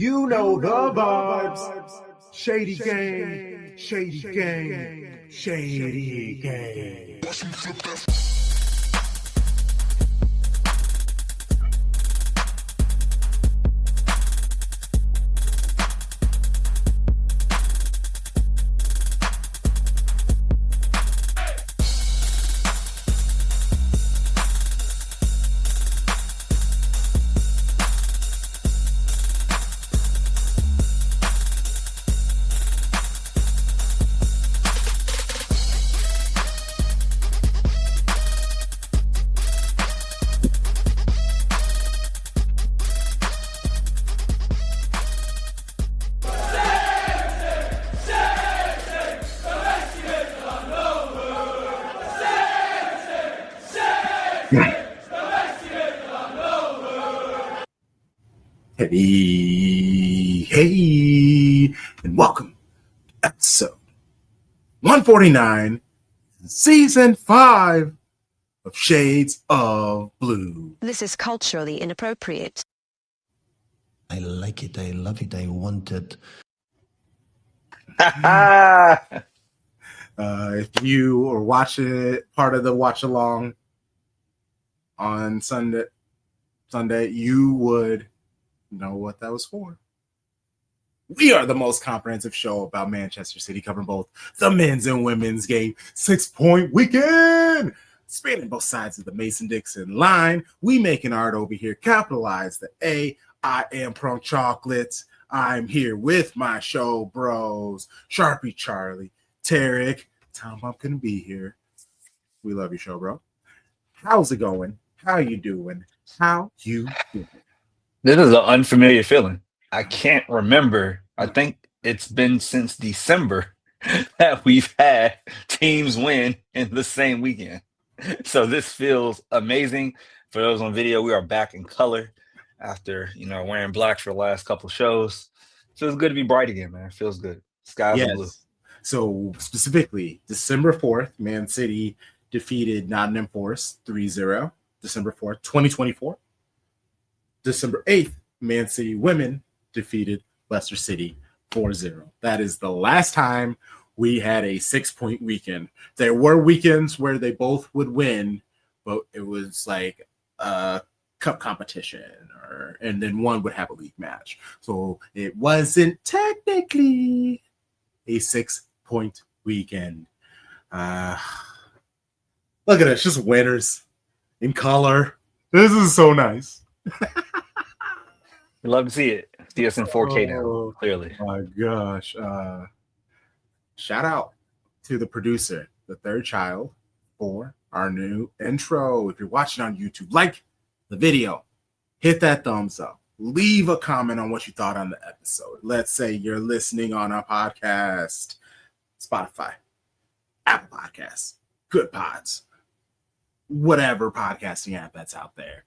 You know the vibes. Shady gang, shady gang, shady gang. Hey, and welcome to episode 149, season 5 of Shades of Blue. This is culturally inappropriate. I like it, I love it, I want it. If you are watching part of the watch along on Sunday, you would know what that was for. We are the most comprehensive show about Manchester City, covering both the men's and women's game 6-point weekend. Spanning both sides of the Mason-Dixon line, we make an art over here. Capitalize the A. I am CrunkChocolate. I'm here with my show bros, Sharpie Charlie, Tarik. Tom, I'm gonna be here. We love you, show bro. How's it going? How you doing? How you doing? This is an unfamiliar feeling. I can't remember. I think it's been since December that we've had teams win in the same weekend. So this feels amazing. For those on video, we are back in color after, wearing black for the last couple shows. So it's good to be bright again, man. It feels good. Skies are blue. So specifically, December 4th, Man City defeated Nottingham Forest 3-0. December 4th, 2024. December 8th, Man City women defeated Leicester City 4-0. That is the last time we had a 6-point weekend. There were weekends where they both would win, but it was like a cup competition, and then one would have a league match. So it wasn't technically a 6-point weekend. Look at us, just winners in color. This is so nice. We love to see it. See us in 4K now, clearly. Oh my gosh. Shout out to the producer, the third child, for our new intro. If you're watching on YouTube, like the video, hit that thumbs up. Leave a comment on what you thought on the episode. Let's say you're listening on our podcast, Spotify, Apple Podcasts, Good Pods, whatever podcasting app that's out there.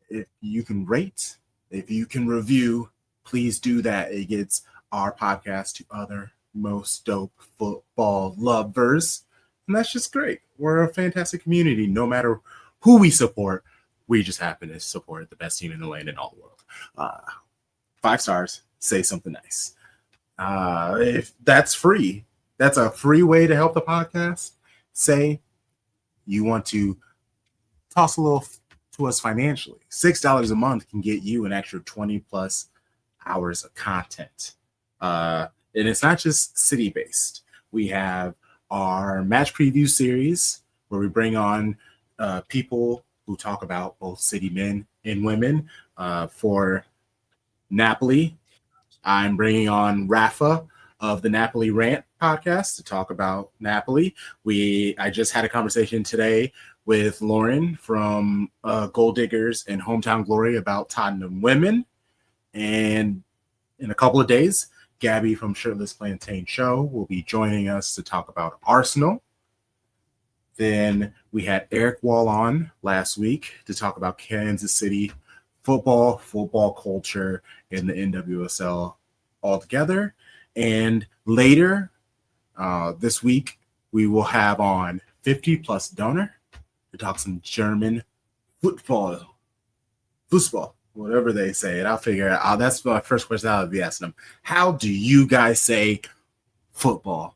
If you can rate, if you can review, please do that. It gets our podcast to other most dope football lovers. And that's just great. We're a fantastic community. No matter who we support, we just happen to support the best team in the land in all the world. 5 stars, say something nice. If that's free, that's a free way to help the podcast. Say you want to toss a little to us financially. $6 a month can get you an extra 20 plus hours of content. And it's not just city based. We have our match preview series where we bring on people who talk about both city men and women. For Napoli, I'm bringing on Rafa of the Napoli Rant podcast to talk about Napoli. I just had a conversation today with Lauren from Gold Diggers and Hometown Glory about Tottenham women. And in a couple of days, Gabby from Shirtless Plantain Show will be joining us to talk about Arsenal. Then we had Eric Wall on last week to talk about Kansas City football culture, and the NWSL altogether. And later this week, we will have on 50 Plus Donor to talk some German football. whatever they say it. I'll figure it out. That's my first question I'll be asking them. How do you guys say football?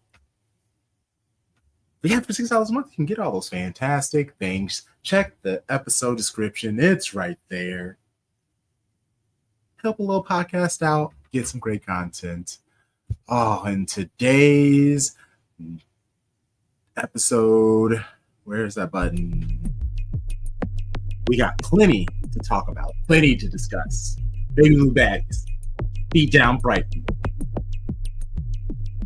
But yeah, for $6 a month, you can get all those fantastic things. Check the episode description. It's right there. Help a little podcast out. Get some great content. Oh, and today's episode, where's that button? We got plenty to talk about, plenty to discuss. Baby Blue Baddies beat down Brighton.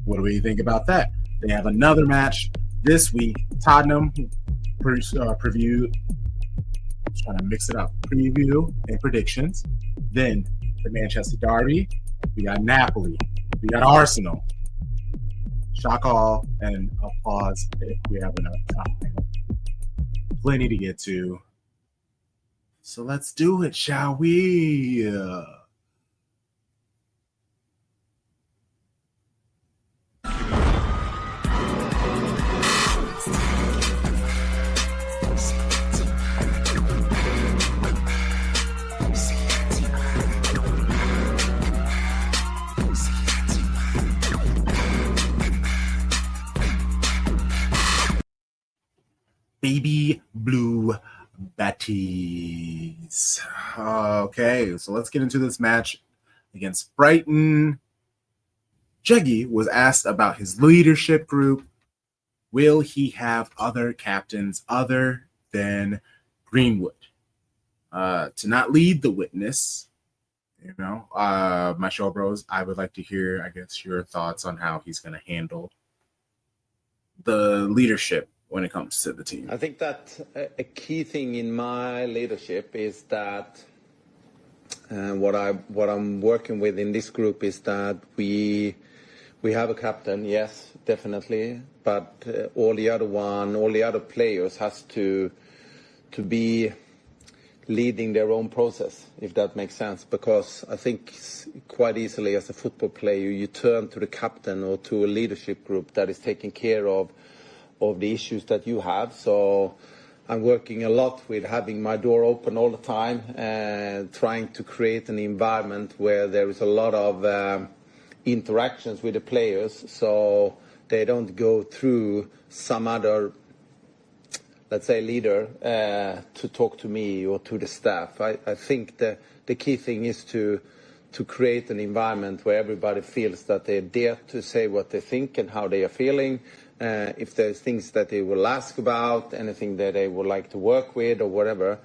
What do we think about that? They have another match this week. Tottenham preview. Trying to mix it up. Preview and predictions. Then the Manchester Derby. We got Napoli. We got Arsenal. Shock all and applause if we have enough time. Plenty to get to. So let's do it, shall we? Baby Blue Baddies. Okay, so let's get into this match against Brighton. Jeggy was asked about his leadership group. Will he have other captains other than Greenwood? To not lead the witness, my show bros, I would like to hear, I guess, your thoughts on how he's going to handle the leadership when it comes to the team. I think that a key thing in my leadership is that what I'm working with in this group is that we have a captain, yes, definitely, but all the other players has to be leading their own process, if that makes sense, because I think quite easily as a football player you turn to the captain or to a leadership group that is taking care of the issues that you have. So I'm working a lot with having my door open all the time and trying to create an environment where there is a lot of interactions with the players so they don't go through some other, let's say, leader to talk to me or to the staff. I think the key thing is to create an environment where everybody feels that they dare to say what they think and how they are feeling. If there's things that they will ask about, anything that they would like to work with or whatever,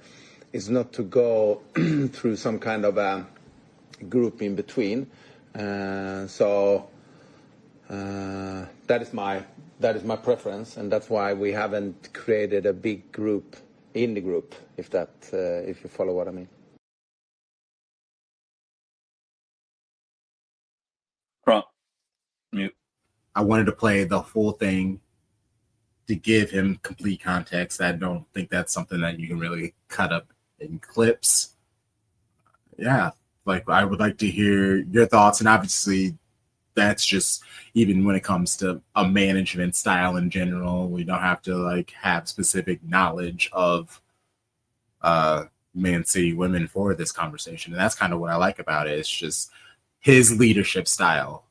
is not to go through some kind of a group in between. So that is my preference, and that's why we haven't created a big group in the group, if you follow what I mean. Crunk. Mute. I wanted to play the full thing to give him complete context. I don't think that's something that you can really cut up in clips. Yeah, like I would like to hear your thoughts, and obviously that's just even when it comes to a management style in general. We don't have to have specific knowledge of Man City women for this conversation, and that's kind of what I like about it. It's just his leadership style.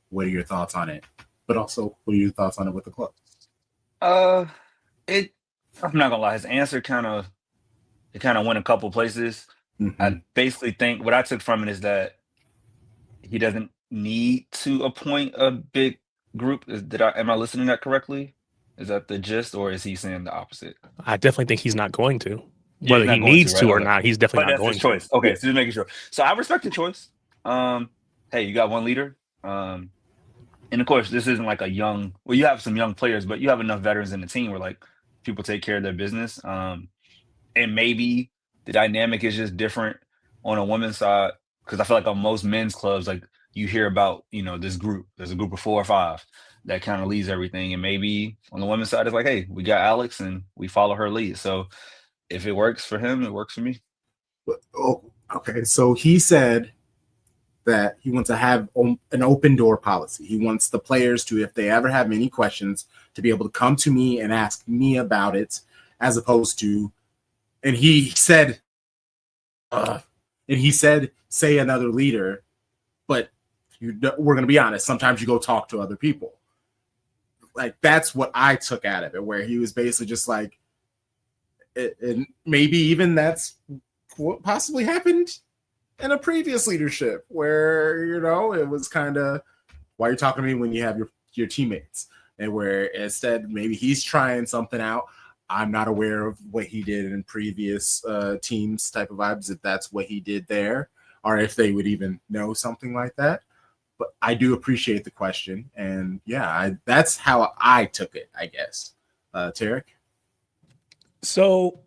What are your thoughts on it? But also, what are your thoughts on it with the club? I'm not gonna lie. His answer kind of went a couple places. Mm-hmm. I basically think what I took from it is that he doesn't need to appoint a big group. Am I listening to that correctly? Is that the gist, or is he saying the opposite? I definitely think he's not going to. Yeah, Whether he needs to or Okay. not, he's definitely But not that's going his choice. to. Okay, Yeah. so just making sure. So I respect the choice. Hey, you got one leader. And of course, this isn't like you have some young players, but you have enough veterans in the team where people take care of their business. And maybe the dynamic is just different on a women's side, because I feel like on most men's clubs, you hear about, this group. There's a group of 4 or 5 that kind of leads everything. And maybe on the women's side, it's like, hey, we got Alex and we follow her lead. So if it works for him, it works for me. Oh, okay. So he said that he wants to have an open door policy. He wants the players to, if they ever have any questions, to be able to come to me and ask me about it, as opposed to, and he said, And he said, say another leader, but we're going to be honest. Sometimes you go talk to other people. Like, that's what I took out of it, where he was basically just like, and maybe even that's what possibly happened in a previous leadership where, it was kind of, why are you talking to me when you have your teammates? And where instead maybe he's trying something out. I'm not aware of what he did in previous teams type of vibes, if that's what he did there, or if they would even know something like that. But I do appreciate the question. And yeah, that's how I took it, I guess. Tarik? So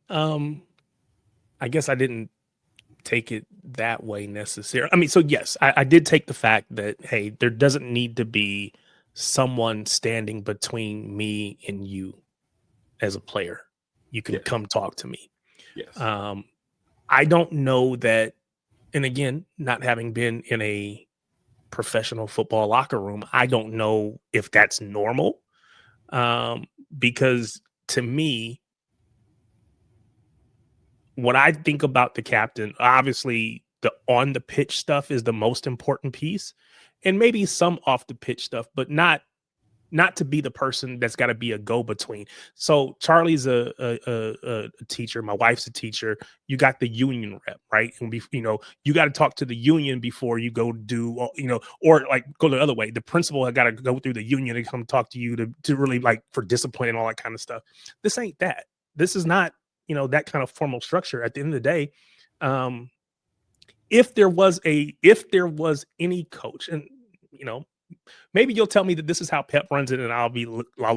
I guess I didn't take it that way necessarily. I mean, so yes, I did take the fact that, hey, there doesn't need to be someone standing between me and you as a player. You can come talk to me. Yes. I don't know that, and again, not having been in a professional football locker room, I don't know if that's normal. Because to me, when I think about the captain, obviously the on the pitch stuff is the most important piece, and maybe some off the pitch stuff, but not to be the person that's got to be a go-between. So Charlie's a teacher. My wife's a teacher. You got the union rep, right? And you got to talk to the union before you go do, or like go the other way. The principal got to go through the union and come talk to you to really, like, for discipline and all that kind of stuff. This ain't that. This is not, that kind of formal structure. At the end of the day, if there was any coach, and maybe you'll tell me that this is how Pep runs it, and I'll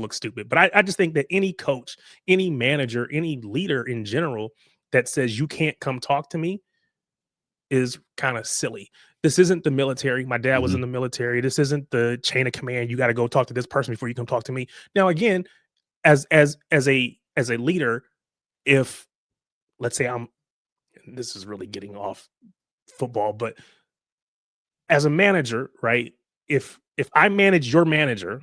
look stupid. But I just think that any coach, any manager, any leader in general that says you can't come talk to me is kind of silly. This isn't the military. My dad was in the military. This isn't the chain of command. You got to go talk to this person before you come talk to me. Now, again, as a leader, if, let's say, this is really getting off football, but as a manager, right? If I manage your manager,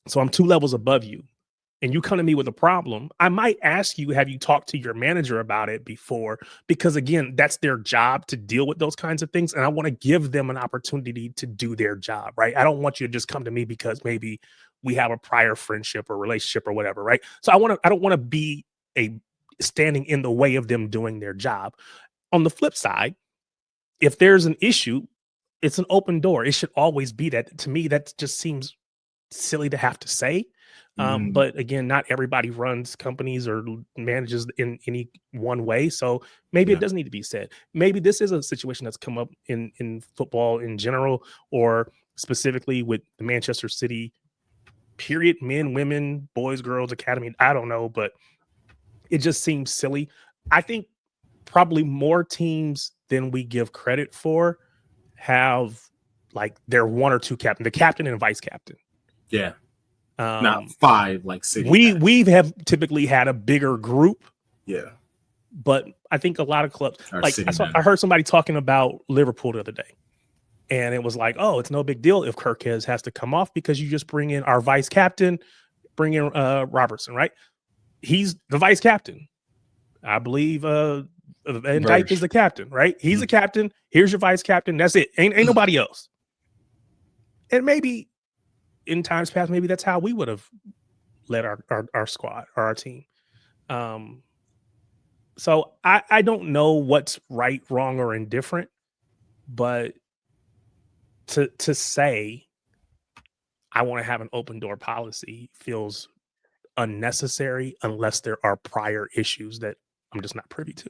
so I'm 2 levels above you, and you come to me with a problem, I might ask you, have you talked to your manager about it before? Because again, that's their job to deal with those kinds of things. And I want to give them an opportunity to do their job, right? I don't want you to just come to me because maybe we have a prior friendship or relationship or whatever, right? So I don't want to be standing in the way of them doing their job. On the flip side, if there's an issue, it's an open door. It should always be that. To me, that just seems silly to have to say. But again, not everybody runs companies or manages in any one way. So maybe it doesn't need to be said. Maybe this is a situation that's come up in football in general, or specifically with the Manchester City period, men, women, boys, girls, academy. I don't know, but it just seems silly. I think probably more teams than we give credit for have, like, their 1 or 2 captain, the captain and vice captain. Yeah. Not 5 like City. We have typically had a bigger group. Yeah. But I think a lot of clubs, like I heard somebody talking about Liverpool the other day, and it was like, oh, it's no big deal if Kirkez has to come off because you just bring in our vice captain, bring in Robertson, right? He's the vice captain. I believe Van Dijk is the captain, right? He's the captain. Here's your vice captain. That's it. Ain't nobody else. And maybe in times past, maybe that's how we would have led our squad or our team. So I don't know what's right, wrong, or indifferent, but to say I want to have an open door policy feels unnecessary unless there are prior issues that I'm just not privy to.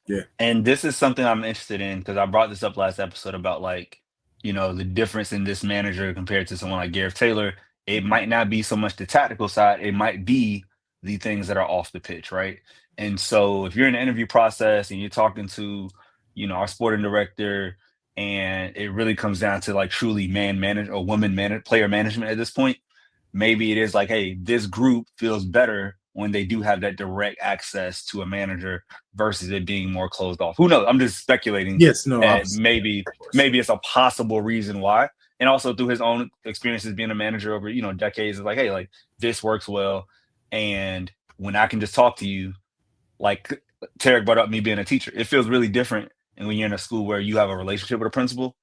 Yeah. And this is something I'm interested in because I brought this up last episode about, like, the difference in this manager compared to someone like Gareth Taylor. It might not be so much the tactical side. It might be the things that are off the pitch, right? And so if you're in the interview process and you're talking to, our sporting director, and it really comes down to, like, truly player management at this point, maybe it is like, hey, this group feels better when they do have that direct access to a manager versus it being more closed off. Who knows? I'm just speculating. Yes, no. Maybe it's a possible reason why. And also through his own experiences being a manager over, decades, it's like, hey, like, this works well. And when I can just talk to you, like Tarik brought up me being a teacher, it feels really different and when you're in a school where you have a relationship with a principal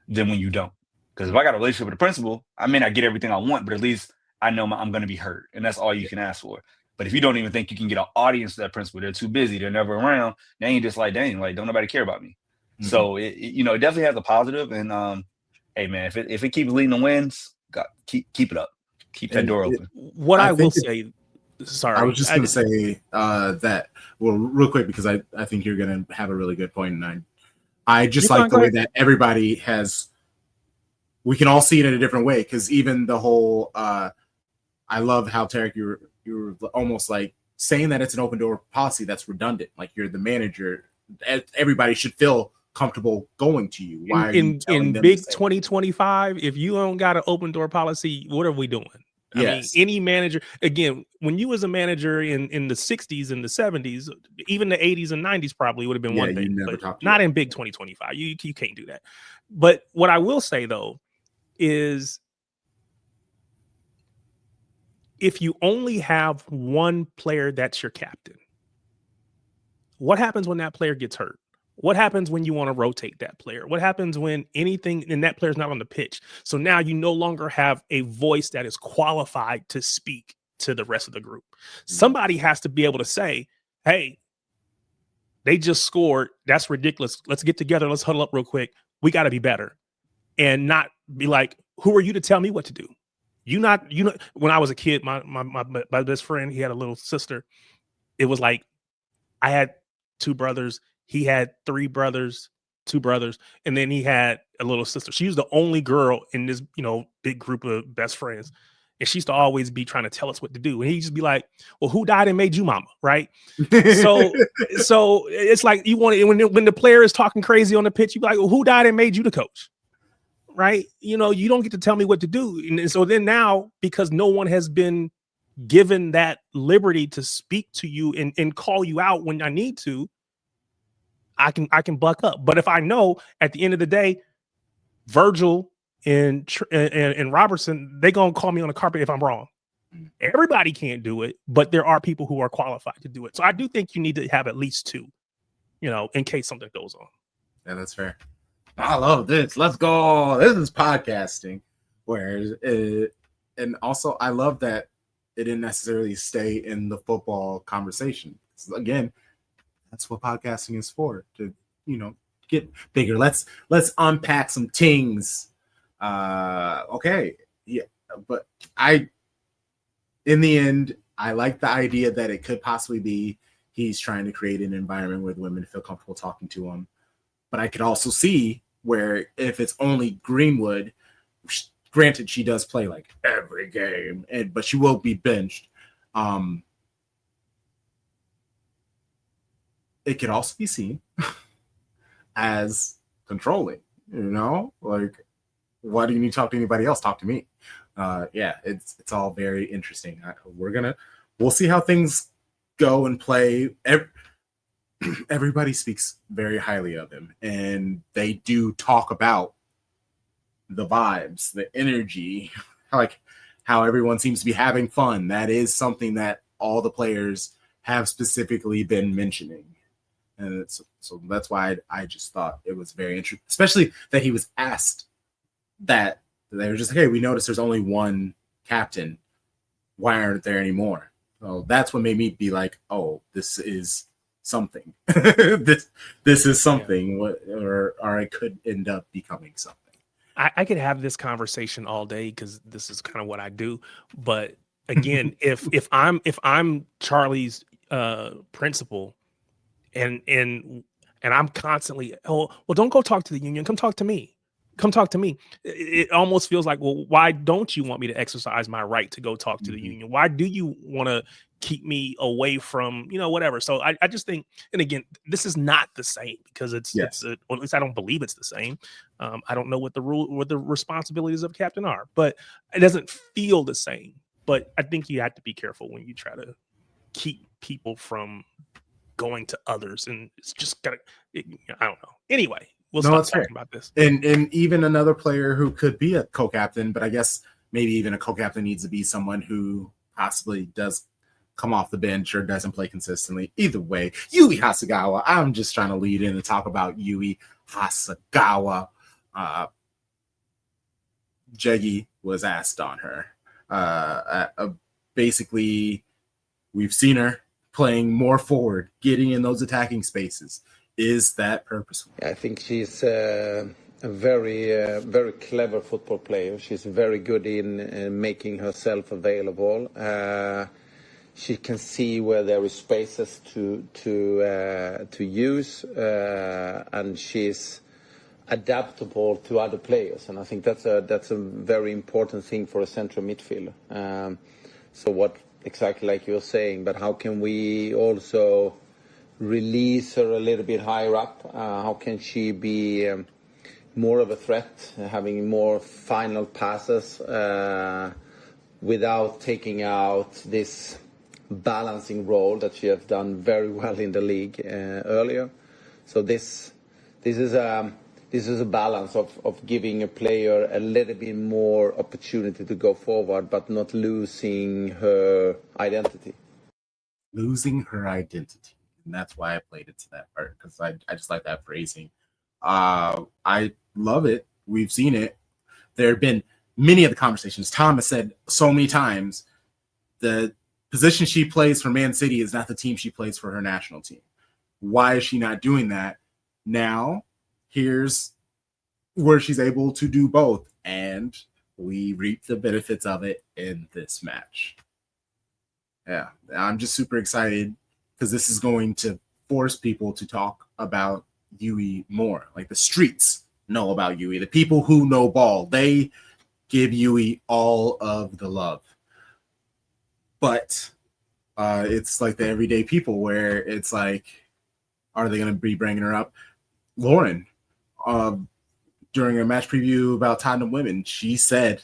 than when you don't. Because if I got a relationship with a principal, I may not get everything I want, but at least I know I'm going to be heard, and that's all you can ask for. But if you don't even think you can get an audience to that principal, they're too busy, they're never around, then you just like, dang, like don't nobody care about me. So it definitely has a positive. And hey man, if it keeps leading to wins, keep it up, keep that door open. What I will say, sorry, I was just going to say that real quick, because I think you're going to have a really good point, and I just like the way that everybody has. We can all see it in a different way, because even the whole. I love how Tarik, you were almost like saying that it's an open door policy that's redundant. Like you're the manager, everybody should feel comfortable going to you. Why in big 2025? If you don't got an open door policy, what are we doing? I mean, any manager, again, when you was a manager in the 60s and the 70s, even the 80s and 90s probably would have been one thing, but not in big 2025. You can't do that. But what I will say though is, if you only have one player that's your captain, what happens when that player gets hurt? What happens when you want to rotate that player? What happens when anything and that player's not on the pitch? So now you no longer have a voice that is qualified to speak to the rest of the group. Somebody has to be able to say, hey, they just scored. That's ridiculous. Let's get together. Let's huddle up real quick. We got to be better. And not be like, who are you to tell me what to do? You know, when I was a kid, my best friend, he had a little sister. It was like, I had 2 brothers. He had 3 brothers, 2 brothers, and then he had a little sister. She was the only girl in this, big group of best friends. And she used to always be trying to tell us what to do. And he'd just be like, well, who died and made you mama? Right. So it's like, you want to, when the player is talking crazy on the pitch, you be like, well, who died and made you the coach? Right. You don't get to tell me what to do. And so then now, because no one has been given that liberty to speak to you and call you out when I need to, I can buck up. But if I know at the end of the day, Virgil and Robertson, they gonna call me on the carpet if I'm wrong. Everybody can't do it, but there are people who are qualified to do it. So I do think you need to have at least 2, in case something goes on. Yeah, that's fair. I love this. Let's go. This is podcasting. And also I love that it didn't necessarily stay in the football conversation. Again, that's what podcasting is for, to, get bigger. Let's unpack some things. Okay. Yeah. But in the end, I like the idea that it could possibly be he's trying to create an environment where the women feel comfortable talking to him. But I could also see where if it's only Greenwood, granted, she does play like every game, but she will be benched. It could also be seen as controlling, like, why do you need to talk to anybody else? Talk to me. It's all very interesting. We'll see how things go and play. Everybody speaks very highly of him, and they do talk about the vibes, the energy, like how everyone seems to be having fun. That is something that all the players have specifically been mentioning. And so that's why I just thought it was very interesting, especially that he was asked that. They were just like, hey, we noticed there's only one captain. Why aren't there anymore? So that's what made me be like, oh, this is something. this is something, or it could end up becoming something. I could have this conversation all day because this is kind of what I do. But again, if I'm Charlie's principal, and I'm constantly, well, don't go talk to the union. Come talk to me. Come talk to me. It almost feels like, well, why don't you want me to exercise my right to go talk to the union? Why do you want to keep me away from, whatever? So I just think, and again, this is not the same because it's or at least I don't believe it's the same. I don't know what the responsibilities of captain are, but it doesn't feel the same. But I think you have to be careful when you try to keep people from going to others, and it's just I don't know. Anyway, we'll stop talking about this. And even another player who could be a co-captain, but I guess maybe even a co-captain needs to be someone who possibly does come off the bench or doesn't play consistently. Either way, Yui Hasegawa. I'm just trying to lead in and talk about Yui Hasegawa. Jeggy was asked on her. Basically, we've seen her playing more forward, getting in those attacking spaces. Is that purposeful? I think she's a very clever football player. She's very good in making herself available. She can see where there is spaces to use, and she's adaptable to other players. And I think that's a very important thing for a central midfielder. So what exactly like you're saying, but how can we also release her a little bit higher up? How can she be more of a threat, having more final passes without taking out this balancing role that she has done very well in the league earlier? So this is a balance of giving a player a little bit more opportunity to go forward, but not losing her identity. Losing her identity. And that's why I played it to that part, because I just like that phrasing. I love it. We've seen it. There have been many of the conversations. Tom has said so many times the position she plays for Man City is not the team she plays for her national team. Why is she not doing that? Now, here's where she's able to do both, and we reap the benefits of it in this match. Yeah, I'm just super excited because this is going to force people to talk about Yui more. Like the streets know about Yui. The people who know ball, they give Yui all of the love. But it's like the everyday people where it's like, are they going to be bringing her up? Lauren, during a match preview about Tottenham women, she said,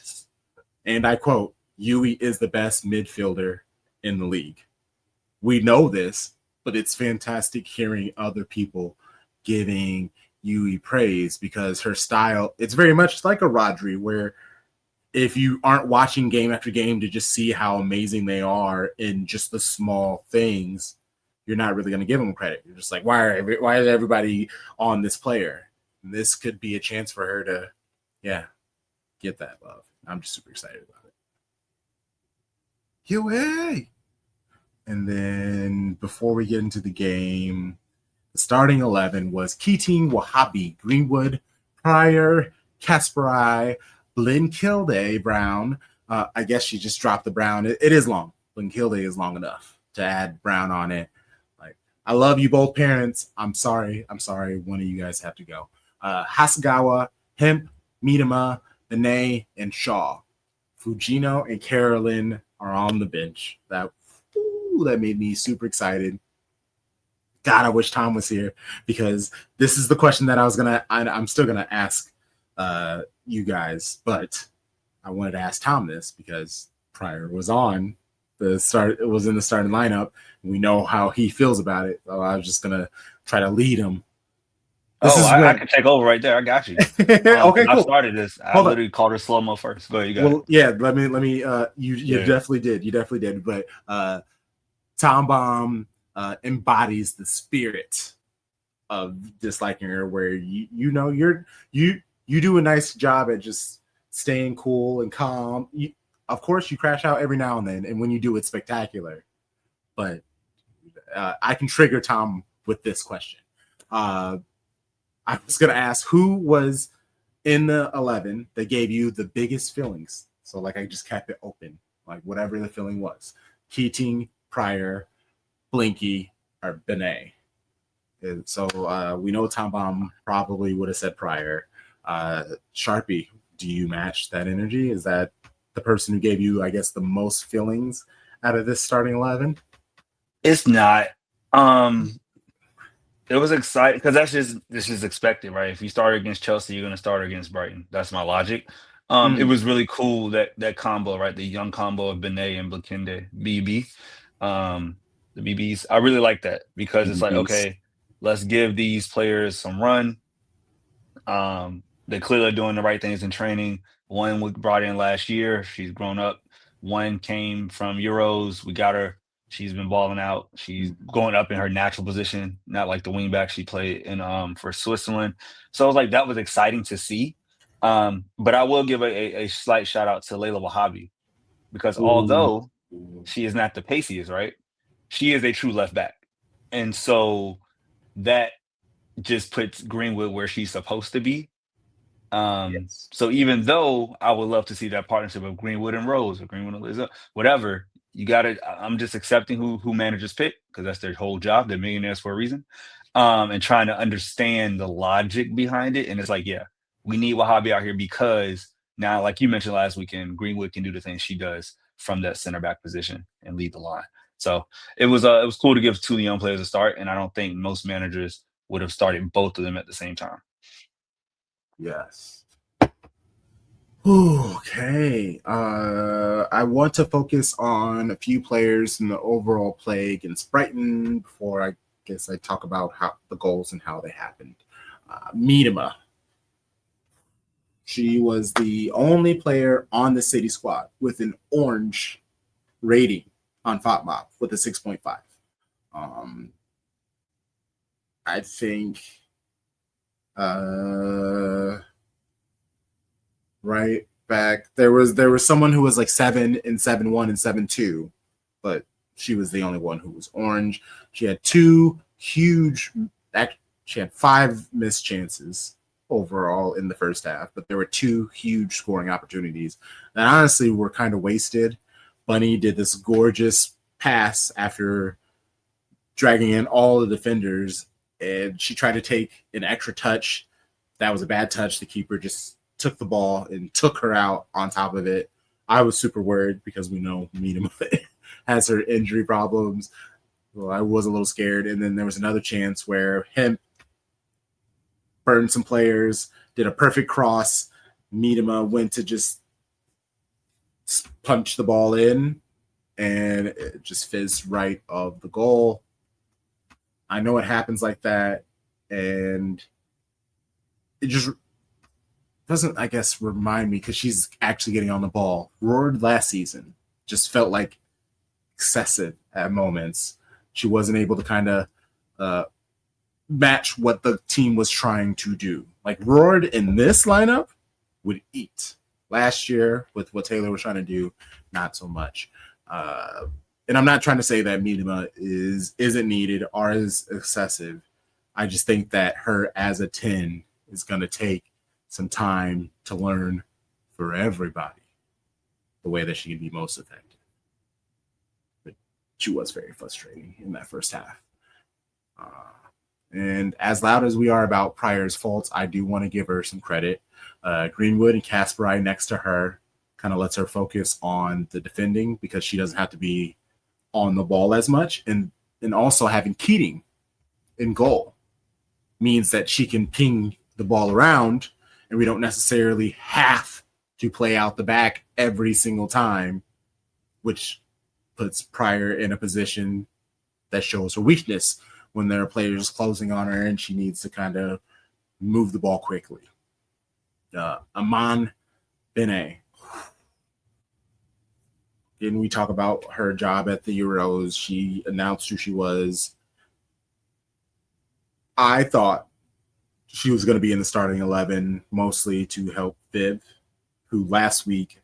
and I quote, Yui is the best midfielder in the league. We know this, but it's fantastic hearing other people giving Yui praise because her style, it's very much like a Rodri, where if you aren't watching game after game to just see how amazing they are in just the small things, you're not really going to give them credit. You're just like, why is everybody on this player? And this could be a chance for her to, get that love. I'm just super excited about it. Yui! And then before we get into the game, the starting 11 was Keating, Wahhabi, Greenwood, Pryor, Kasperai, Blinkilde, Brown. I guess she just dropped the Brown. It is long. Blinkilde is long enough to add Brown on it. Like, I love you both parents. I'm sorry. One of you guys have to go. Hasegawa, Hemp, Miedema, Benet, and Shaw. Fujino and Carolyn are on the bench. That made me super excited. God, I wish Tom was here because this is the question that I'm still gonna ask you guys, but I wanted to ask Tom this because Pryor was on the start. It was in the starting lineup. And we know how he feels about it. So I was just gonna try to lead him. I can take over right there. I got you. Okay, cool. I started this. I literally called her slow mo first. Go ahead, you got it. Yeah. Let me. You definitely did. You definitely did. But Tom Baum embodies the spirit of disliking her, where you do a nice job at just staying cool and calm. Of course, you crash out every now and then, and when you do, it's spectacular. But I can trigger Tom with this question. I was going to ask who was in the 11 that gave you the biggest feelings. So, like, I just kept it open, like whatever the feeling was. Keating, Pryor, Blinky, or Benet. And so we know Tom Baum probably would have said Pryor. Sharpie, do you match that energy? Is that the person who gave you, I guess, the most feelings out of this starting 11? It's not. It was exciting because this is expected, right? If you start against Chelsea, you're going to start against Brighton. That's my logic. It was really cool that combo, right? The young combo of Benet and Blakinde, BB. The BBs. I really like that because it's like, okay, let's give these players some run. They're clearly doing the right things in training. One we brought in last year. She's grown up. One came from Euros. We got her She's been balling out. She's going up in her natural position, not like the wingback she played in for Switzerland. So I was like, that was exciting to see. But I will give a slight shout out to Layla Wahhabi, because although she is not the paciest, right? She is a true left back. And so that just puts Greenwood where she's supposed to be. Yes. So even though I would love to see that partnership of Greenwood and Rose or Greenwood and Liza, whatever, I'm just accepting who managers pick, because that's their whole job. They're millionaires for a reason. And trying to understand the logic behind it. And it's like, yeah, we need Wahhabi out here because now, like you mentioned last weekend, Greenwood can do the things she does from that center back position and lead the line. So it was cool to give two young players a start, and I don't think most managers would have started both of them at the same time. Yes. Okay. I want to focus on a few players in the overall play against Brighton before I talk about how the goals and how they happened. Miedema. She was the only player on the City squad with an orange rating on FOTMOP with a 6.5. I think right back there was someone who was like 7 and 7-1 and 7-2, but she was the only one who was orange. She had she had 5 missed chances overall in the first half, but there were 2 huge scoring opportunities that honestly were kind of wasted. Bunny did this gorgeous pass after dragging in all the defenders, and she tried to take an extra touch. That was a bad touch. The keeper just took the ball and took her out on top of it. I was super worried because we know Miedema has her injury problems. Well, I was a little scared. And then there was another chance where him burned some players, did a perfect cross. Miedema went to just punch the ball in, and it just fizzed right of the goal. I know it happens like that, and it just doesn't, I guess, remind me, because she's actually getting on the ball. Roared last season just felt like excessive at moments. She wasn't able to kind of match what the team was trying to do. Like Roared in this lineup would eat. Last year, with what Taylor was trying to do, not so much. And I'm not trying to say that Miedema isn't needed or is excessive. I just think that her as a 10 is going to take some time to learn for everybody the way that she can be most effective. But she was very frustrating in that first half. And as loud as we are about Pryor's faults, I do want to give her some credit. Greenwood and Kasperai next to her kind of lets her focus on the defending, because she doesn't have to be on the ball as much. And also having Keating in goal means that she can ping the ball around, and we don't necessarily have to play out the back every single time, which puts Pryor in a position that shows her weakness when there are players closing on her and she needs to kind of move the ball quickly. Aman Bene. Didn't we talk about her job at the Euros? She announced who she was. I thought she was going to be in the starting 11, mostly to help Viv, who last week,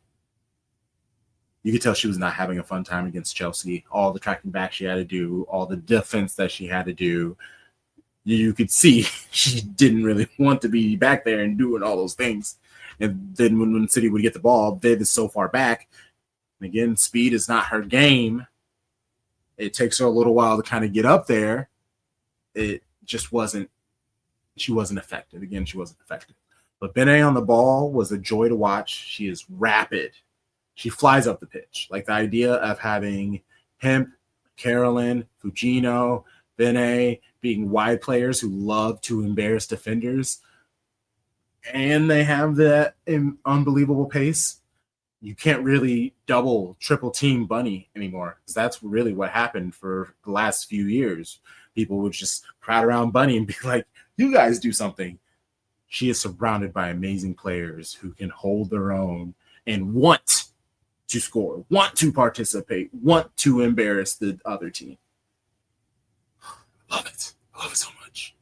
you could tell she was not having a fun time against Chelsea. All the tracking back she had to do, all the defense that she had to do, you could see she didn't really want to be back there and doing all those things. And then when City would get the ball, Viv is so far back. And again, speed is not her game. It takes her a little while to kind of get up there. It just wasn't, she wasn't effective. Again, she wasn't effective. But Bene on the ball was a joy to watch. She is rapid. She flies up the pitch. Like the idea of having Hemp, Carolyn, Fugino, Bene being wide players who love to embarrass defenders, and they have that unbelievable pace. You can't really double, triple team Bunny anymore, because that's really what happened for the last few years. People would just crowd around Bunny and be like, you guys do something. She is surrounded by amazing players who can hold their own and want to score, want to participate, want to embarrass the other team. Love it. I love it so much.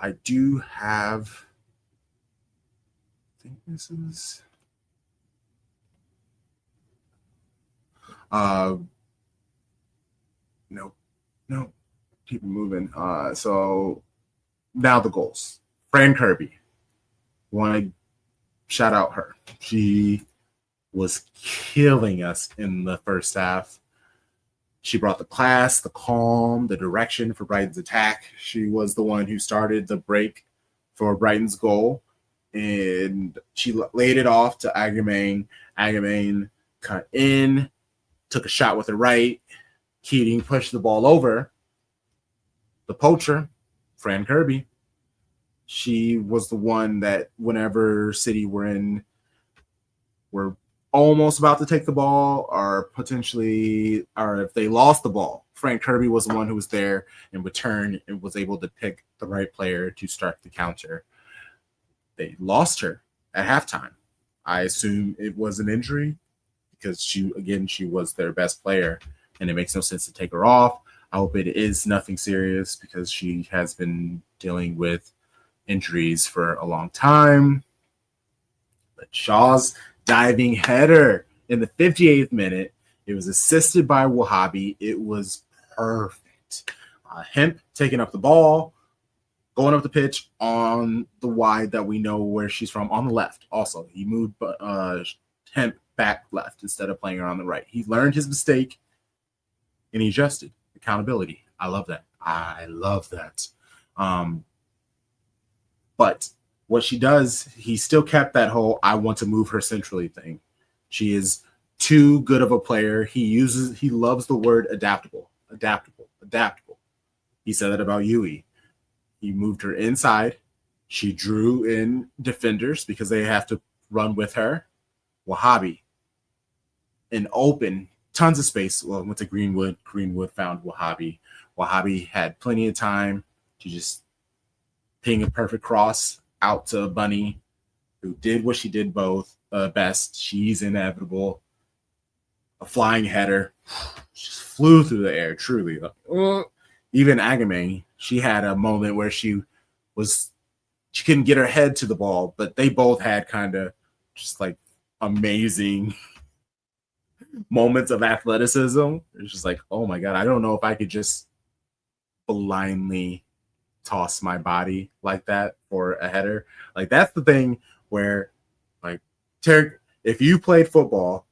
I do have, I think this is, no, keep it moving. So now the goals. Fran Kirby. Want to shout out her. She was killing us in the first half. She brought the class, the calm, the direction for Brighton's attack. She was the one who started the break for Brighton's goal, and she laid it off to Agamane. Agamane cut in, took a shot with the right. Keating pushed the ball over. The poacher, Fran Kirby, she was the one that whenever City were almost about to take the ball or if they lost the ball, Frank Kirby was the one who was there in return and was able to pick the right player to start the counter. They lost her at halftime. I assume it was an injury because she was their best player and it makes no sense to take her off. I hope it is nothing serious because she has been dealing with injuries for a long time. But Shaw's diving header in the 58th minute. It was assisted by Wahhabi. It was perfect. Hemp taking up the ball, going up the pitch on the wide that we know where she's from on the left. Also, he moved Hemp back left instead of playing her on the right. He learned his mistake and he adjusted. Accountability. I love that. But what she does, he still kept that whole I want to move her centrally thing. She is too good of a player. He loves the word adaptable. He said that about Yui. He moved her inside. She drew in defenders because they have to run with her. Wahhabi, an open, tons of space. Well, went to Greenwood. Greenwood found Wahhabi. Wahhabi had plenty of time to just ping a perfect cross out to Bunny, who did what she did best. She's inevitable. A flying header. Just flew through the air, truly. Even Agamane, she had a moment where she couldn't get her head to the ball, but they both had kind of just like amazing moments of athleticism. It's just like, oh my God, I don't know if I could just blindly toss my body like that for a header. Like that's the thing where, like, Tarik, if you played football,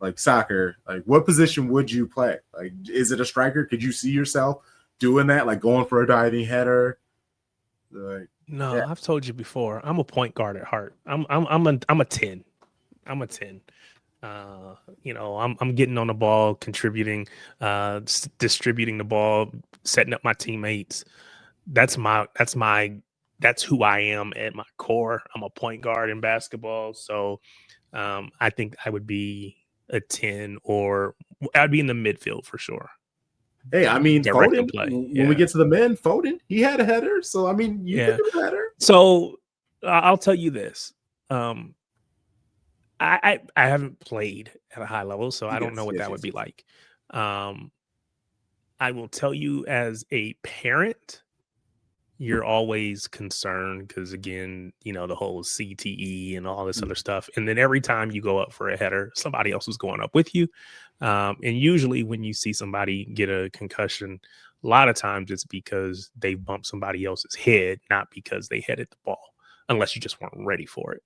like soccer, like what position would you play? Like, is it a striker? Could you see yourself doing that, like going for a diving header? Like, No, yeah. I've told you before. I'm a point guard at heart. I'm a 10. I'm a 10. I'm getting on the ball, contributing, distributing the ball, setting up my teammates. That's who I am at my core. I'm a point guard in basketball. So I think I would be a 10 or I'd be in the midfield for sure. Hey, I mean, Foden, when we get to the men, Foden, he had a header. So, I mean, you could do better. So I'll tell you this. I haven't played at a high level, so I don't know what that would be like. I will tell you as a parent, you're always concerned because, again, the whole CTE and all this other stuff. And then every time you go up for a header, somebody else is going up with you. And usually when you see somebody get a concussion, a lot of times it's because they bumped somebody else's head, not because they headed the ball, unless you just weren't ready for it.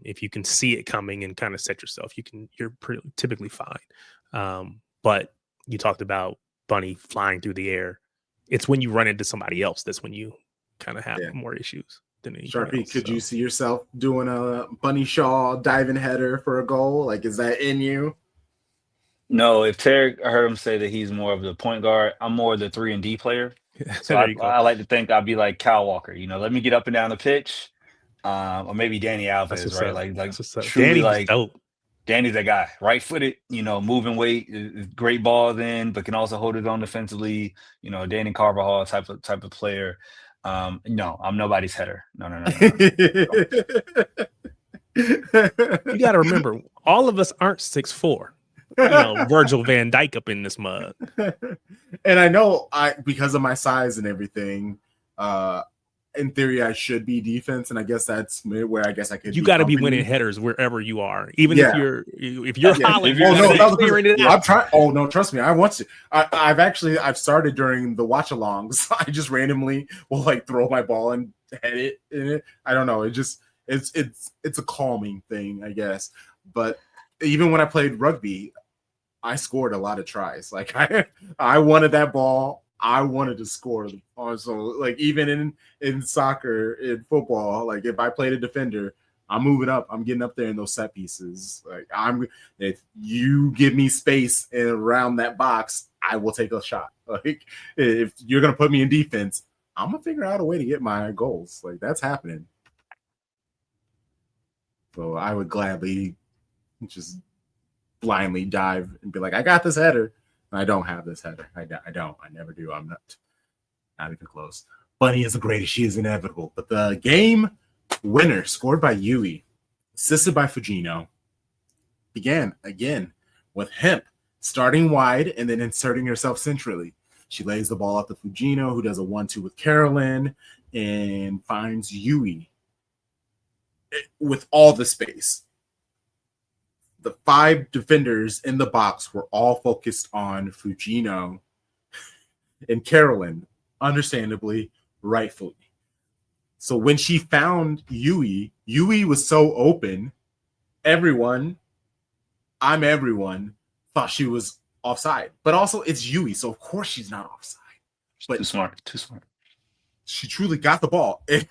If you can see it coming and kind of set yourself, you're typically fine. But you talked about Bunny flying through the air. It's when you run into somebody else that's when you kind of have more issues than anything Sharpie, else, could you see yourself doing a Bunny Shaw diving header for a goal? Like, is that in you? No, if Tarik, I heard him say that he's more of the point guard. I'm more of the 3 and D player. So I like to think I'd be like Kyle Walker. Let me get up and down the pitch, or maybe Danny Alves, right? Like truly, Danny was like dope. Danny's that guy, right-footed, moving weight, great balls in, but can also hold his own defensively. Danny Carvajal type of player. No, I'm nobody's header. No. You got to remember, all of us aren't 6'4". Virgil van Dijk up in this mug. And I know because of my size and everything, in theory I should be defense, and I guess that's where I guess I could. You got to be winning headers wherever you are, even if you're Holland. I'm trying. Oh no, trust me, I want to. I've started during the watch-alongs. I just randomly will like throw my ball and head it in it. I don't know. It's a calming thing, I guess. But even when I played rugby, I scored a lot of tries. Like I wanted that ball. I wanted to score. So like even in soccer, in football, like if I played a defender, I'm moving up. I'm getting up there in those set pieces. Like if you give me space around that box, I will take a shot. Like if you're gonna put me in defense, I'm gonna figure out a way to get my goals. Like that's happening. So I would gladly just blindly dive and be like, I got this header. And I don't have this header. I don't. I never do. I'm not even close. Bunny is the greatest. She is inevitable. But the game winner, scored by Yui, assisted by Fujino, began again with Hemp starting wide and then inserting herself centrally. She lays the ball out to Fujino, who does a 1-2 with Carolyn and finds Yui with all the space. The 5 defenders in the box were all focused on Fujino and Carolyn, understandably, rightfully. So when she found Yui was so open, everyone thought she was offside. But also it's Yui, so of course she's not offside. But too smart. She truly got the ball. And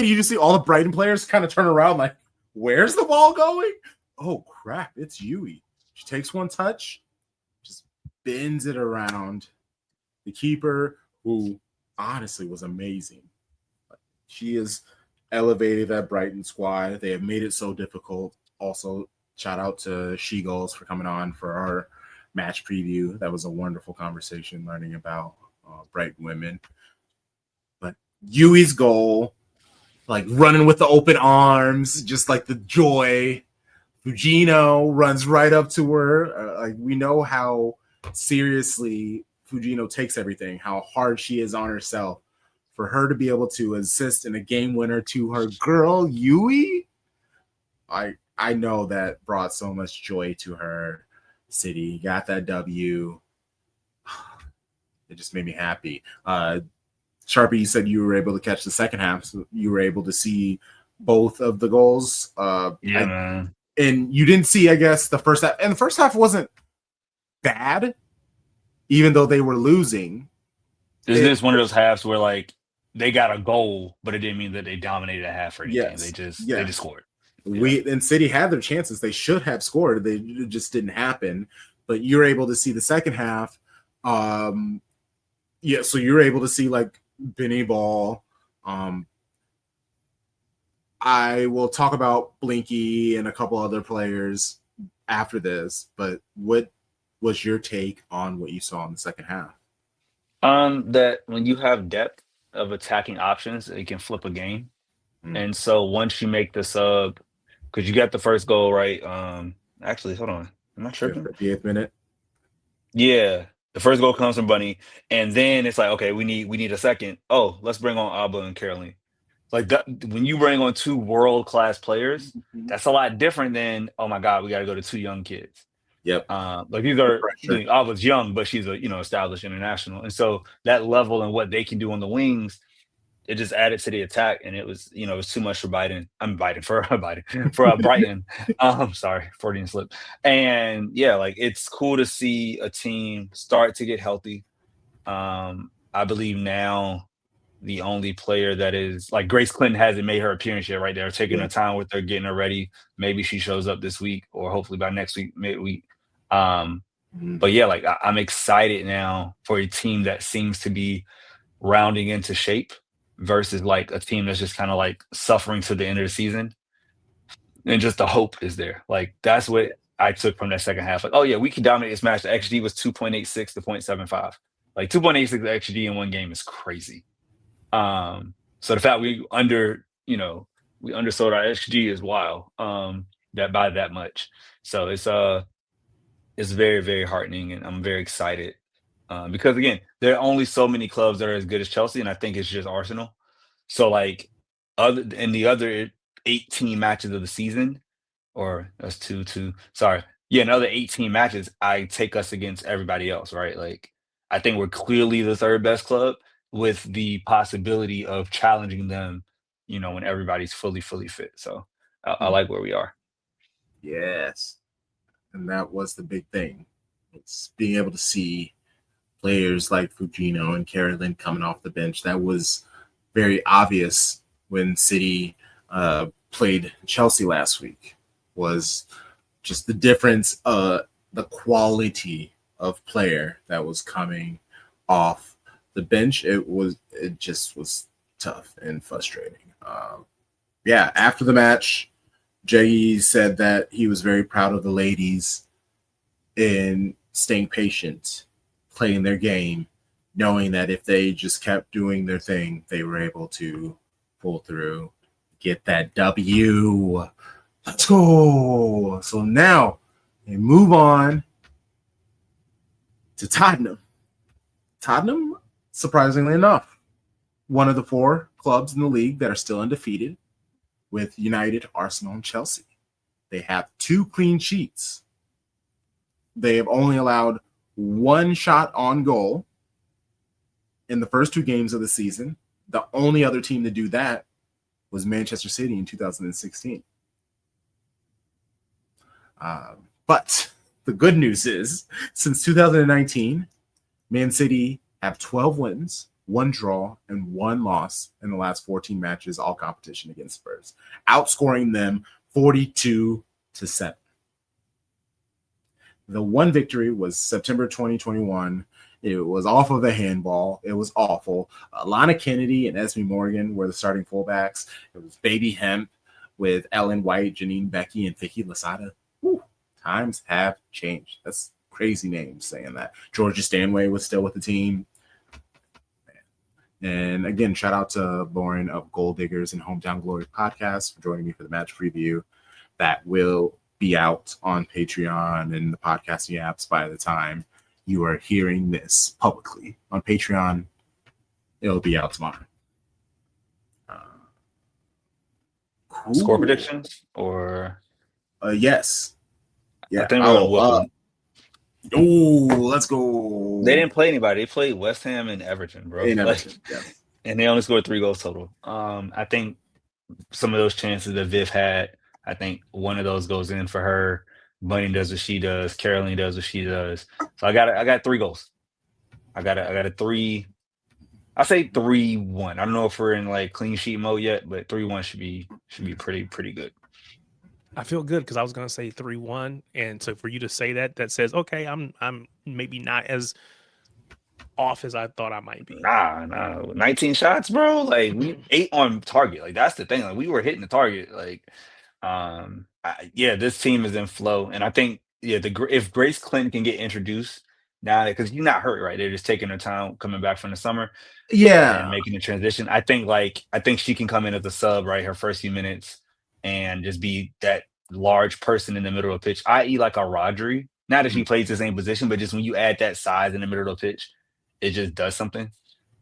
you just see all the Brighton players kind of turn around like, where's the ball going? Oh crap, it's Yui. She takes one touch, just bends it around the keeper, who honestly was amazing. She is elevated that Brighton squad. They have made it so difficult. Also, shout out to She Goals for coming on for our match preview. That was a wonderful conversation learning about Brighton women. But Yui's goal, like running with the open arms, just like the joy. Fujino runs right up to her. Like we know how seriously Fujino takes everything, how hard she is on herself. For her to be able to assist in a game winner to her girl Yui, I know that brought so much joy to her. City got that W. It just made me happy. Sharpie, you said you were able to catch the second half, so you were able to see both of the goals. Man. And you didn't see, I guess, the first half. And the first half wasn't bad, even though they were losing. This is one of those halves where like they got a goal, but it didn't mean that they dominated a half or anything. Yes. They just scored. And City had their chances. They should have scored. They just didn't happen. But you're able to see the second half. So you're able to see like Benny Ball. I will talk about Blinky and a couple other players after this, but what was your take on what you saw in the second half? That when you have depth of attacking options, it can flip a game. And so once you make the sub, because you got the first goal, right? Actually, hold on. Am I tripping? 58th minute. Yeah. The first goal comes from Bunny, and then it's like, okay, we need a second. Oh, let's bring on Abba and Caroline. Like that, when you bring on 2 world-class players, that's a lot different than, oh my God, we got to go to 2 young kids. Yep. Like these are, Abba's young, but she's a established international, and so that level and what they can do on the wings, it just added to the attack, and it was it was too much for Brighton. Sorry, Freudian slip. And yeah, like it's cool to see a team start to get healthy. I believe now the only player that is like Grace Clinton hasn't made her appearance yet, right? They're taking her time with her, getting her ready. Maybe she shows up this week or hopefully by next week, midweek. But yeah, like I'm excited now for a team that seems to be rounding into shape versus like a team that's just kind of like suffering to the end of the season. And just the hope is there. Like that's what I took from that second half. Like, oh yeah, we can dominate this match. The XG was 2.86 to 0.75. Like 2.86 XG in one game is crazy. So the fact we under, we undersold our XG as well. That by that much. So it's very, very heartening, and I'm very excited because again, there are only so many clubs that are as good as Chelsea, and I think it's just Arsenal. So like other in the other 18 matches of the season, or that's two. Sorry, yeah, another 18 matches. I take us against everybody else, right? Like I think we're clearly the third best club with the possibility of challenging them. When everybody's fully fit. So I like where we are. Yes. And that was the big thing. It's being able to see players like Fujino and Carolyn coming off the bench. That was very obvious when City played Chelsea last week, was just the difference, the quality of player that was coming off the bench. It just was tough and frustrating. After the match, Jay said that he was very proud of the ladies in staying patient, playing their game, knowing that if they just kept doing their thing, they were able to pull through, get that W. Let's go. So now they move on to Tottenham. Tottenham, surprisingly enough, one of the 4 clubs in the league that are still undefeated, with United, Arsenal, and Chelsea. They have 2 clean sheets. They have only allowed 1 shot on goal in the first 2 games of the season. The only other team to do that was Manchester City in 2016. But the good news is, since 2019, Man City have 12 wins, 1 draw, and 1 loss in the last 14 matches, all competition against Spurs, outscoring them 42-7. The one victory was September 2021. It was off of a handball. It was awful. Lana Kennedy and Esme Morgan were the starting fullbacks. It was Baby Hemp with Ellen White, Janine Becky, and Vicky Lasada. Whew, times have changed. That's crazy names saying that. Georgia Stanway was still with the team. And again, shout out to Lauren of Gold Diggers and Hometown Glory podcast for joining me for the match preview. That will be out on Patreon and the podcasting apps by the time you are hearing this publicly. On Patreon, it'll be out tomorrow. Cool. Score predictions or yes. Yeah. I think we're gonna whoop them. Oh, let's go. They didn't play anybody. They played West Ham and Everton, bro. And they only scored 3 goals total. I think some of those chances that Viv had, I think one of those goes in for her. Bunny does what she does. Caroline does what she does. So I got 3 goals. I got a 3. I say 3-1. I don't know if we're in like clean sheet mode yet, but 3-1 should be pretty good. I feel good because I was going to say 3-1, and so for you to say that says okay, I'm maybe not as off as I thought I might be. Nah, 19 shots, bro. Like we 8 on target. Like that's the thing. Like we were hitting the target. Like, this team is in flow, and I think if Grace Clinton can get introduced now, because you're not hurt, right? They're just taking their time coming back from the summer, and making the transition. I think she can come in as a sub, right? Her first few minutes. And just be that large person in the middle of the pitch, i.e. like a Rodri. Not that she plays the same position, but just when you add that size in the middle of the pitch, it just does something.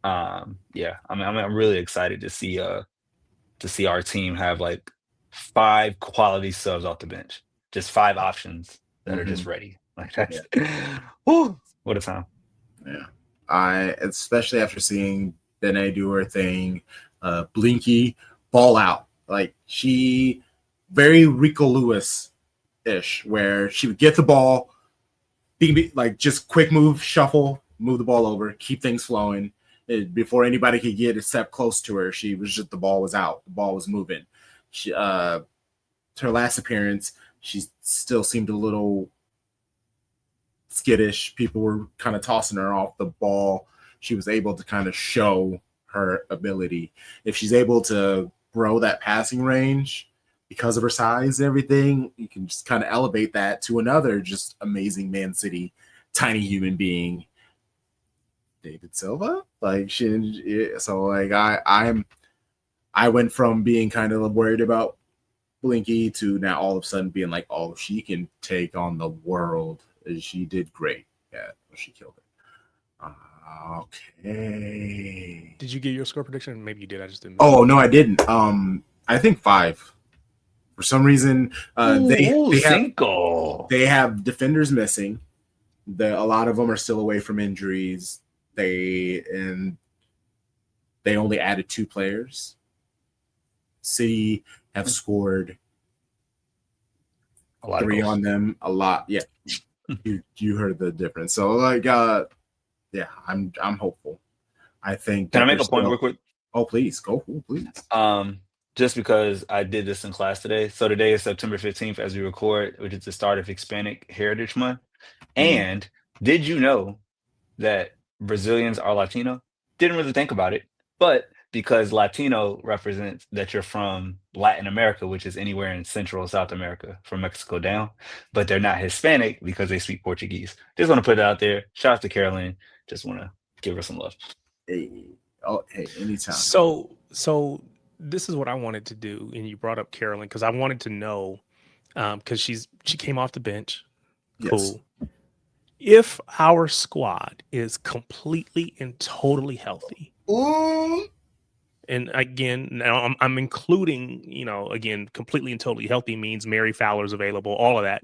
I'm really excited to see our team have like 5 quality subs off the bench, just 5 options that are just ready. Like that's whoo, what a time. Yeah, especially after seeing Benet do her thing, Blinky ball out. Like she very Rico Lewis-ish, where she would get the ball, like just quick move, shuffle, move the ball over, keep things flowing. Before anybody could get a step close to her, the ball was out. The ball was moving. Her last appearance, she still seemed a little skittish. People were kind of tossing her off the ball. She was able to kind of show her ability. If she's able to grow that passing range because of her size and everything, you can just kind of elevate that to another just amazing Man City tiny human being, David Silva. I'm I went from being kind of worried about Blinky to now all of a sudden being like, oh, she can take on the world. She did great. Yeah, she killed it. Okay. Did you get your score prediction? Maybe you did. I just didn't. Oh no, I didn't. I think 5. For some reason, they have defenders missing. A lot of them are still away from injuries. They only added 2 players. City have scored A lot 3 of on them. A lot, yeah. you heard the difference. So like, yeah, I'm hopeful. I think. Can I make a point real quick? Oh, please go, please. Just because I did this in class today. So today is September 15th as we record, which is the start of Hispanic Heritage Month. And did you know that Brazilians are Latino? Didn't really think about it, but because Latino represents that you're from Latin America, which is anywhere in Central and South America, from Mexico down, but they're not Hispanic because they speak Portuguese. Just want to put it out there. Shout out to Carolyn. Just want to give her some love. Hey, anytime. So this is what I wanted to do, and you brought up Carolyn because I wanted to know, because she came off the bench. Cool. Yes. If our squad is completely and totally healthy, and again, now I'm including, again, completely and totally healthy means Mary Fowler's available, all of that.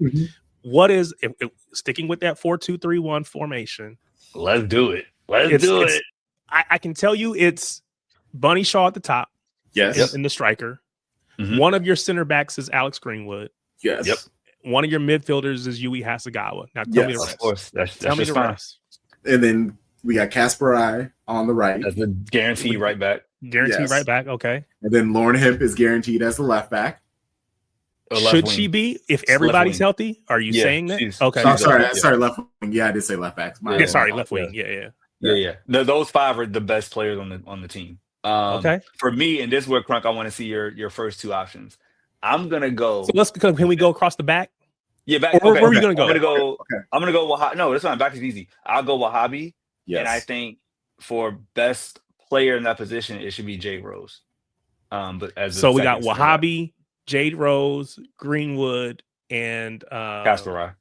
What is if sticking with that 4-2-3-1 formation? Let's do it. Let's do it. I can tell you it's Bunny Shaw at the top. Yes. In the striker. One of your center backs is Alex Greenwood. Yes. Yep. One of your midfielders is Yui Hasegawa. Now tell me the rest. Of course. Tell me the rest. And then we got Kasparai on the right. That's the guaranteed right back. Guaranteed right back. Okay. And then Lauren Hemp is guaranteed as the left back. Should she be if everybody's healthy? Are you saying that? Okay. Sorry, left wing. Yeah, I did say left back. Left wing. Yeah. Those 5 are the best players on the team. Okay. For me, and this is where Crunk, I want to see your first 2 options. I'm gonna go. So can we go across the back? Yeah, back. Where are you gonna go? I'm gonna go. No, that's fine. Back is easy. I'll go Wahhabi. Yes. And I think for best player in that position, it should be Jade Rose. But we got Wahhabi, Jade Rose, Greenwood, and Kasparai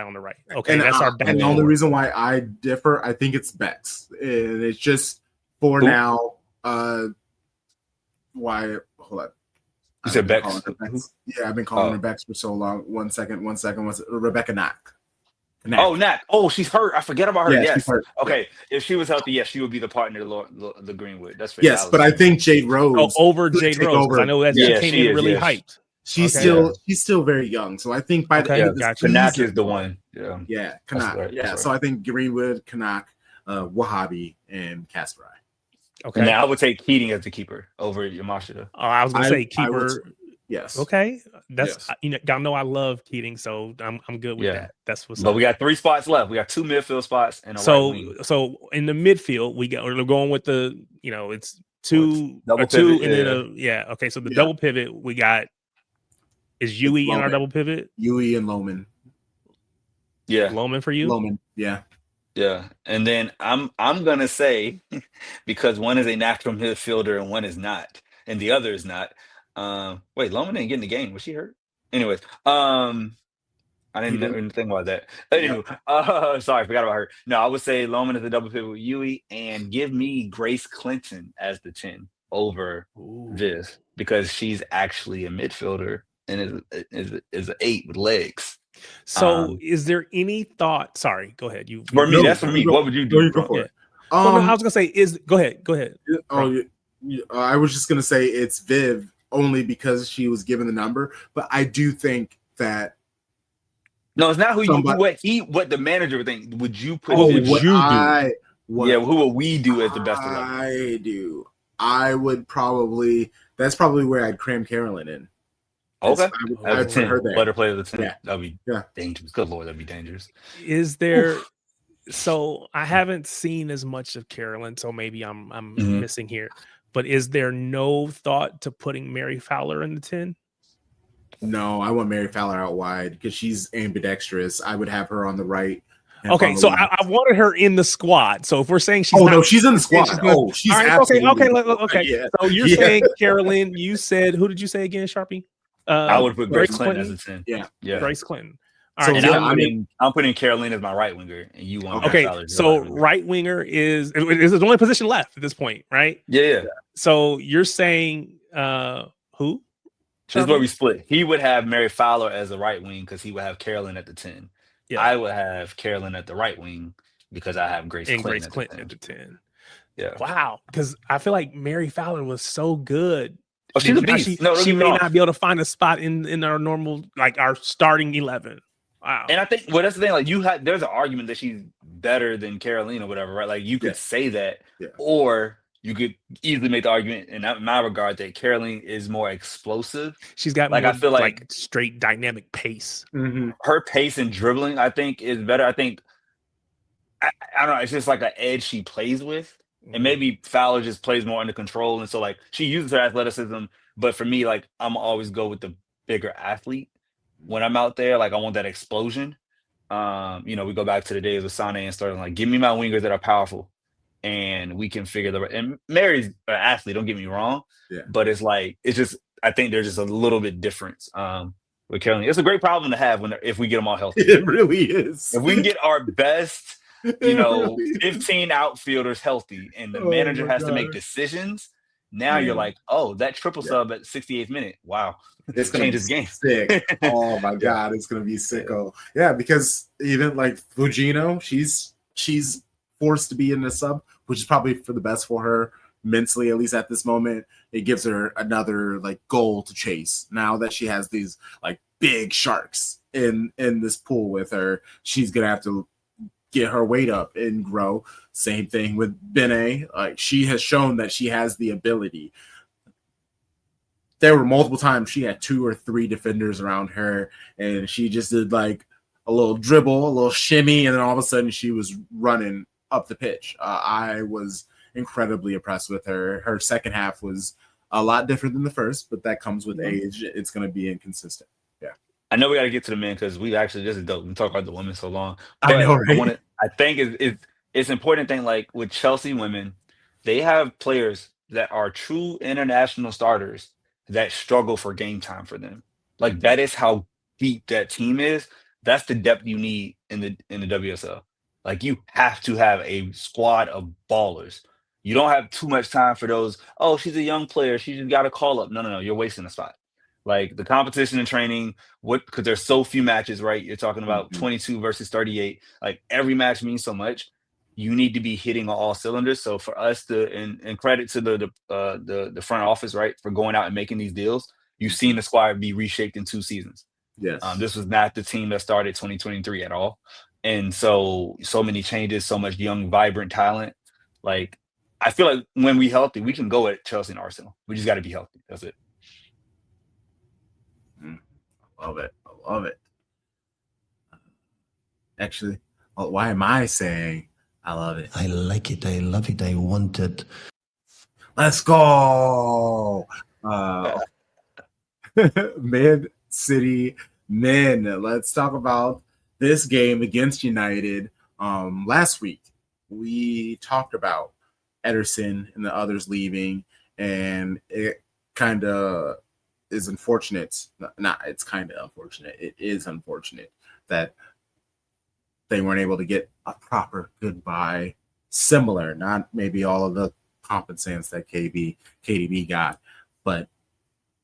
on the right. Okay, and that's our back. And the only reason why I differ, I think it's Bex. And it's just for now. Why? Hold on. You said Bex? Yeah, I've been calling her Bex for so long. One second. Rebecca Knack. Oh, Knack. Oh, she's hurt. I forget about her. Yeah, yes. Okay. If she was healthy, yes, she would be the partner to the Greenwood. That's fair. Yes, but I think Jade Rose over Jade Rose. I know that she came in really hyped. She's still very young. So I think by the end of the season, Knack is the one. Yeah, Knack. Right. Yeah. So I think Greenwood, Knack, Wahhabi, and Kasparai. Okay. Now I would take Keating as the keeper over Yamashita. Oh, I was gonna say keeper. Yes. Okay. That's y'all know I love Keating, so I'm good with that. That's what's. But we got 3 spots left. We got 2 midfield spots and a right wing. So in the midfield, we're going with the it's 2 double and pivot, then okay. So the double pivot we got is Yui in our double pivot. Yui and Loman. Yeah. Loman for you. Loman. Yeah. Yeah, and then I'm gonna say because one is a natural midfielder and one is not, and the other is not. Wait, Loman didn't get in the game. Was she hurt? Anyways, I didn't even think about that. Anyway, sorry, I forgot about her. No, I would say Loman is a double pivot with Yui, and give me Grace Clinton as the 10 over Viz because she's actually a midfielder and is an 8 with legs. So, is there any thought? Sorry, go ahead. That's for me. What would you do? Go for it. I was gonna say go ahead. I was just gonna say it's Viv only because she was given the number, but I do think that. No, it's not what the manager would think. Would you put? Who would we do as the best? I would probably. That's probably where I'd cram Carolyn in. Okay, I put her there. Let her play the 10. Yeah. That'd be dangerous. Good Lord, that'd be dangerous. Is there? So I haven't seen as much of Carolyn, so maybe I'm missing here. But is there no thought to putting Mary Fowler in the 10? No, I want Mary Fowler out wide because she's ambidextrous. I would have her on the right. Okay, so I wanted her in the squad. So if we're saying she's no, she's in the squad. She's all right, absolutely okay. Yeah. So you're saying Carolyn, you said, who did you say again, Sharpie? I would put Grace Clinton as a 10. Yeah. Grace Clinton. All So, right, and I'm putting Carolyn as my right winger, and you want so right winger is the only position left at this point, right? Yeah. So you're saying who? This is where we split. He would have Mary Fowler as the right wing because he would have Carolyn at the 10. Yeah. I would have Carolyn at the right wing because I have Grace Clinton at the 10. Yeah. Wow. Because I feel like Mary Fowler was so good. Oh, she's a beast. She may not be able to find a spot in our normal, like our starting 11. Wow. And I think, well, that's the thing. Like there's an argument that she's better than Caroline or whatever, right? Like you could say that, or you could easily make the argument in my regard that Caroline is more explosive. She's got like more, I feel like straight dynamic pace. Mm-hmm. Her pace and dribbling, I think, is better. I think I don't know. It's just like an edge she plays with, and maybe Fowler just plays more under control, and so like she uses her athleticism. But for me, like I'm always go with the bigger athlete when I'm out there. Like I want that explosion. We go back to the days of Sane and Sterling. Like, give me my wingers that are powerful, and we can figure the. And Mary's an athlete. Don't get me wrong, but it's just. I think there's just a little bit difference with Caroline. It's a great problem to have if we get them all healthy. It really is. If we can get our best, 15 outfielders healthy, and the manager has to make decisions. Now you're like, oh, that triple sub at 68th minute. Wow. It's going to change game. Sick. Oh my God. It's going to be sicko. Yeah. Because even like Fujino, she's forced to be in the sub, which is probably for the best for her mentally, at least at this moment. It gives her another like goal to chase. Now that she has these like big sharks in this pool with her, she's going to have to get her weight up and grow. Same thing with Bene. Like she has shown that she has the ability. There were multiple times she had 2 or 3 defenders around her, and she just did like a little dribble, a little shimmy, and then all of a sudden she was running up the pitch. I was incredibly impressed with her. Her second half was a lot different than the first, but that comes with age. It's going to be inconsistent. Yeah. I know we got to get to the men because we actually just we talk about the women so long. But I know, right? I think it's important thing like with Chelsea women, they have players that are true international starters that struggle for game time for them. Like that is how deep that team is. That's the depth you need in the WSL. Like you have to have a squad of ballers. You don't have too much time for those. Oh, she's a young player. She just got a call up. No. You're wasting a spot. Like the competition and training, because there's so few matches, right? You're talking about 22 versus 38. Like every match means so much. You need to be hitting on all cylinders. So for us and credit to the front office, right, for going out and making these deals. You've seen the squad be reshaped in 2 seasons. Yes. This was not the team that started 2023 at all. And so many changes, so much young, vibrant talent. Like I feel like when we healthy, we can go at Chelsea and Arsenal. We just got to be healthy. That's it. I love it. Actually, why am I saying I love it? I like it. I love it. I want it. Let's go. Man City men. Let's talk about this game against United. Last week, we talked about Ederson and the others leaving, and it kind of is unfortunate. It's kind of unfortunate. It is unfortunate that they weren't able to get a proper goodbye, similar, not maybe all of the compensants that KDB got, but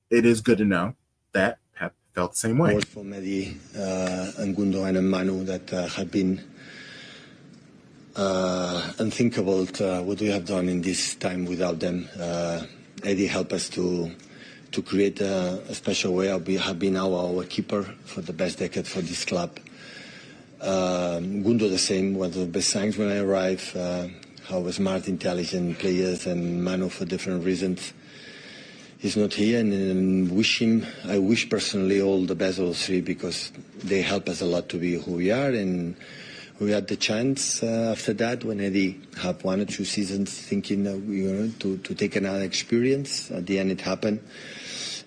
it is good to know that Pep felt the same way. Both for Mehdi and Gundo and Manu that have been unthinkable what we have done in this time without them. Eddie helped us to create a special way. Have been our keeper for the best decade for this club. Gundo the same, one of the best signs when I arrived. How smart, intelligent players, and Manu for different reasons. He's not here, and I wish personally all the best of those 3 because they help us a lot to be who we are. And we had the chance after that when Eddie had 1 or 2 seasons thinking to take another experience. At the end, it happened,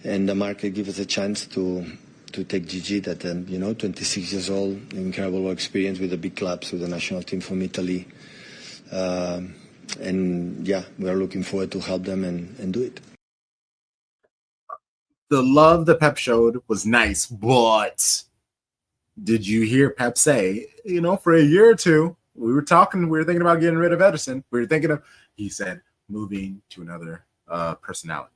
and the market gave us a chance to take Gigi, that 26 years old, incredible experience with the big clubs, with the national team from Italy. And yeah, we are looking forward to help them and do it. The love that Pep showed was nice, but did you hear Pep say, for a year or two, we were thinking about getting rid of Ederson. He said, moving to another personality.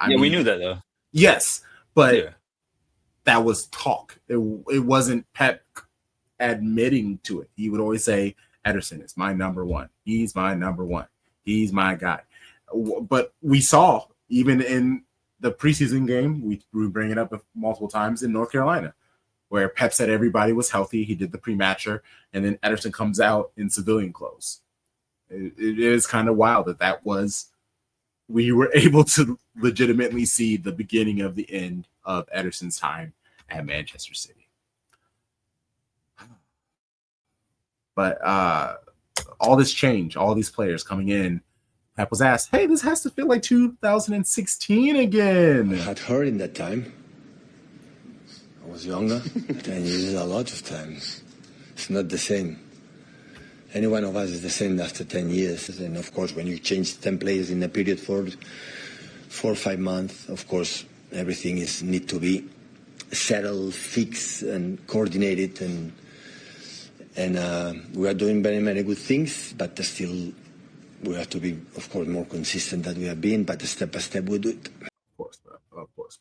We knew that though. Yes, but that was talk. It wasn't Pep admitting to it. He would always say, Ederson is my number one. He's my number one. He's my guy. But we saw, even in the preseason game, we bring it up multiple times in North Carolina, where Pep said everybody was healthy. He did the pre-matcher, and then Ederson comes out in civilian clothes. It is kind of wild that was, we were able to legitimately see the beginning of the end of Ederson's time at Manchester City. But all this change, all these players coming in, Pep was asked, hey, this has to feel like 2016 again. I had heard in that time. I was younger. 10 years is a lot of time. It's not the same. Any one of us is the same after 10 years. And of course, when you change 10 players in a period for 4 or 5 months, of course, everything need to be settled, fixed, and coordinated. And we are doing very many good things, but still we have to be, of course, more consistent than we have been, but step by step we do it. Of course,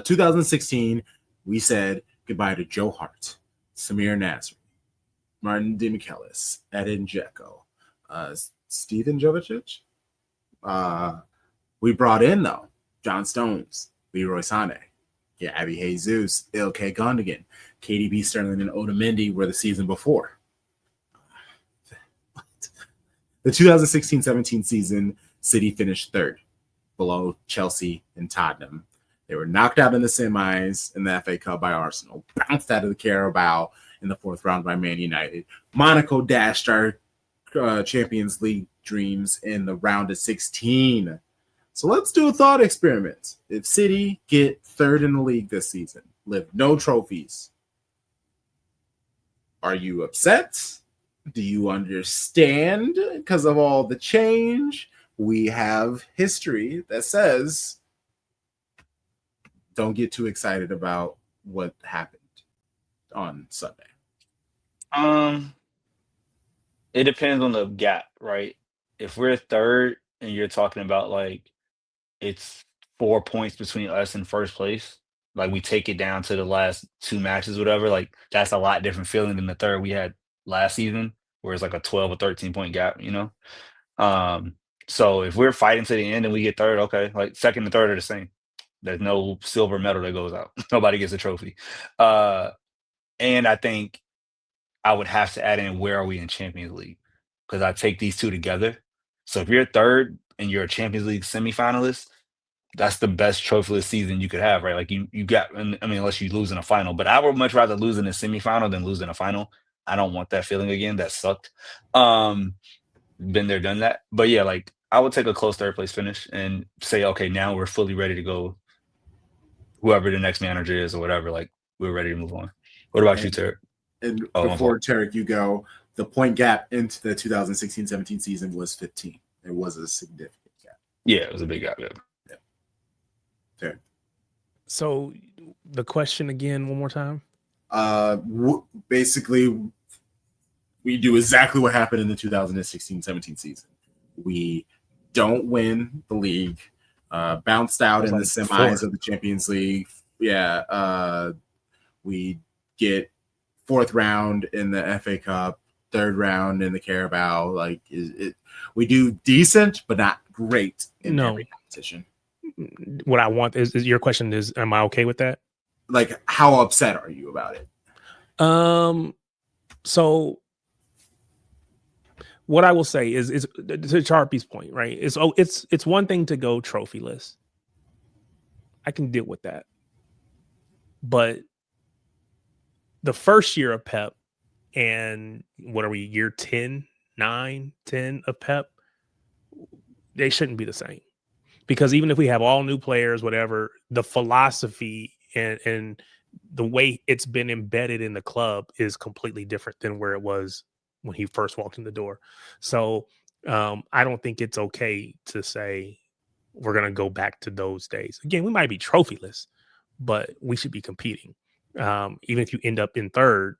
2016, we said goodbye to Joe Hart, Samir Nasri, Martin Demichelis, Edin Dzeko, Steven Jovicic. We brought in, though, John Stones, Leroy Sané, Abby Jesus, Ilkay Gundogan, KDB, Sterling, and Otamendi were the season before. The 2016-17 season, City finished third, below Chelsea and Tottenham. They were knocked out in the semis in the FA Cup by Arsenal, bounced out of the Carabao in the fourth round by Man United. Monaco dashed our Champions League dreams in the round of 16. So let's do a thought experiment. If City get third in the league this season, lift no trophies, are you upset? Do you understand because of all the change? We have history that says don't get too excited about what happened on Sunday. It depends on the gap, right? If we're third and you're talking about like it's 4 points between us and first place, like we take it down to the last 2 matches, whatever, like that's a lot different feeling than the third we had last season, where it's like a 12 or 13 point gap, So if we're fighting to the end and we get third, okay, like second and third are the same. There's no silver medal that goes out. Nobody gets a trophy. And I think I would have to add in where are we in Champions League? Because I take these two together. So if you're third and you're a Champions League semifinalist, that's the best trophyless season you could have, right? Like you got, I mean, unless you lose in a final, but I would much rather lose in a semifinal than lose in a final. I don't want that feeling again. That sucked. Been there, done that. But yeah, like I would take a close third place finish and say, okay, now we're fully ready to go. Whoever the next manager is or whatever, like we're ready to move on. What about you, Tarik? And before Tarik, you go, the point gap into the 2016-17 season was 15. It was a significant gap. Yeah, it was a big gap. Yeah. Tarik. So the question again, one more time. Basically, we do exactly what happened in the 2016-17 season. We don't win the league. Bounced out in the semis of the Champions League. Yeah. We get fourth round in the FA Cup, third round in the Carabao. Like we do decent, but not great in every competition. What I want is your question is, am I okay with that? Like, how upset are you about it? So what I will say is to Sharpie's point, right? It's one thing to go trophyless. I can deal with that. But the first year of Pep and what are we, year 10, 9, 10 of Pep, they shouldn't be the same. Because even if we have all new players, whatever, the philosophy and the way it's been embedded in the club is completely different than where it was when he first walked in the door. So I don't think it's okay to say we're going to go back to those days. Again, we might be trophyless, but we should be competing. Even if you end up in third,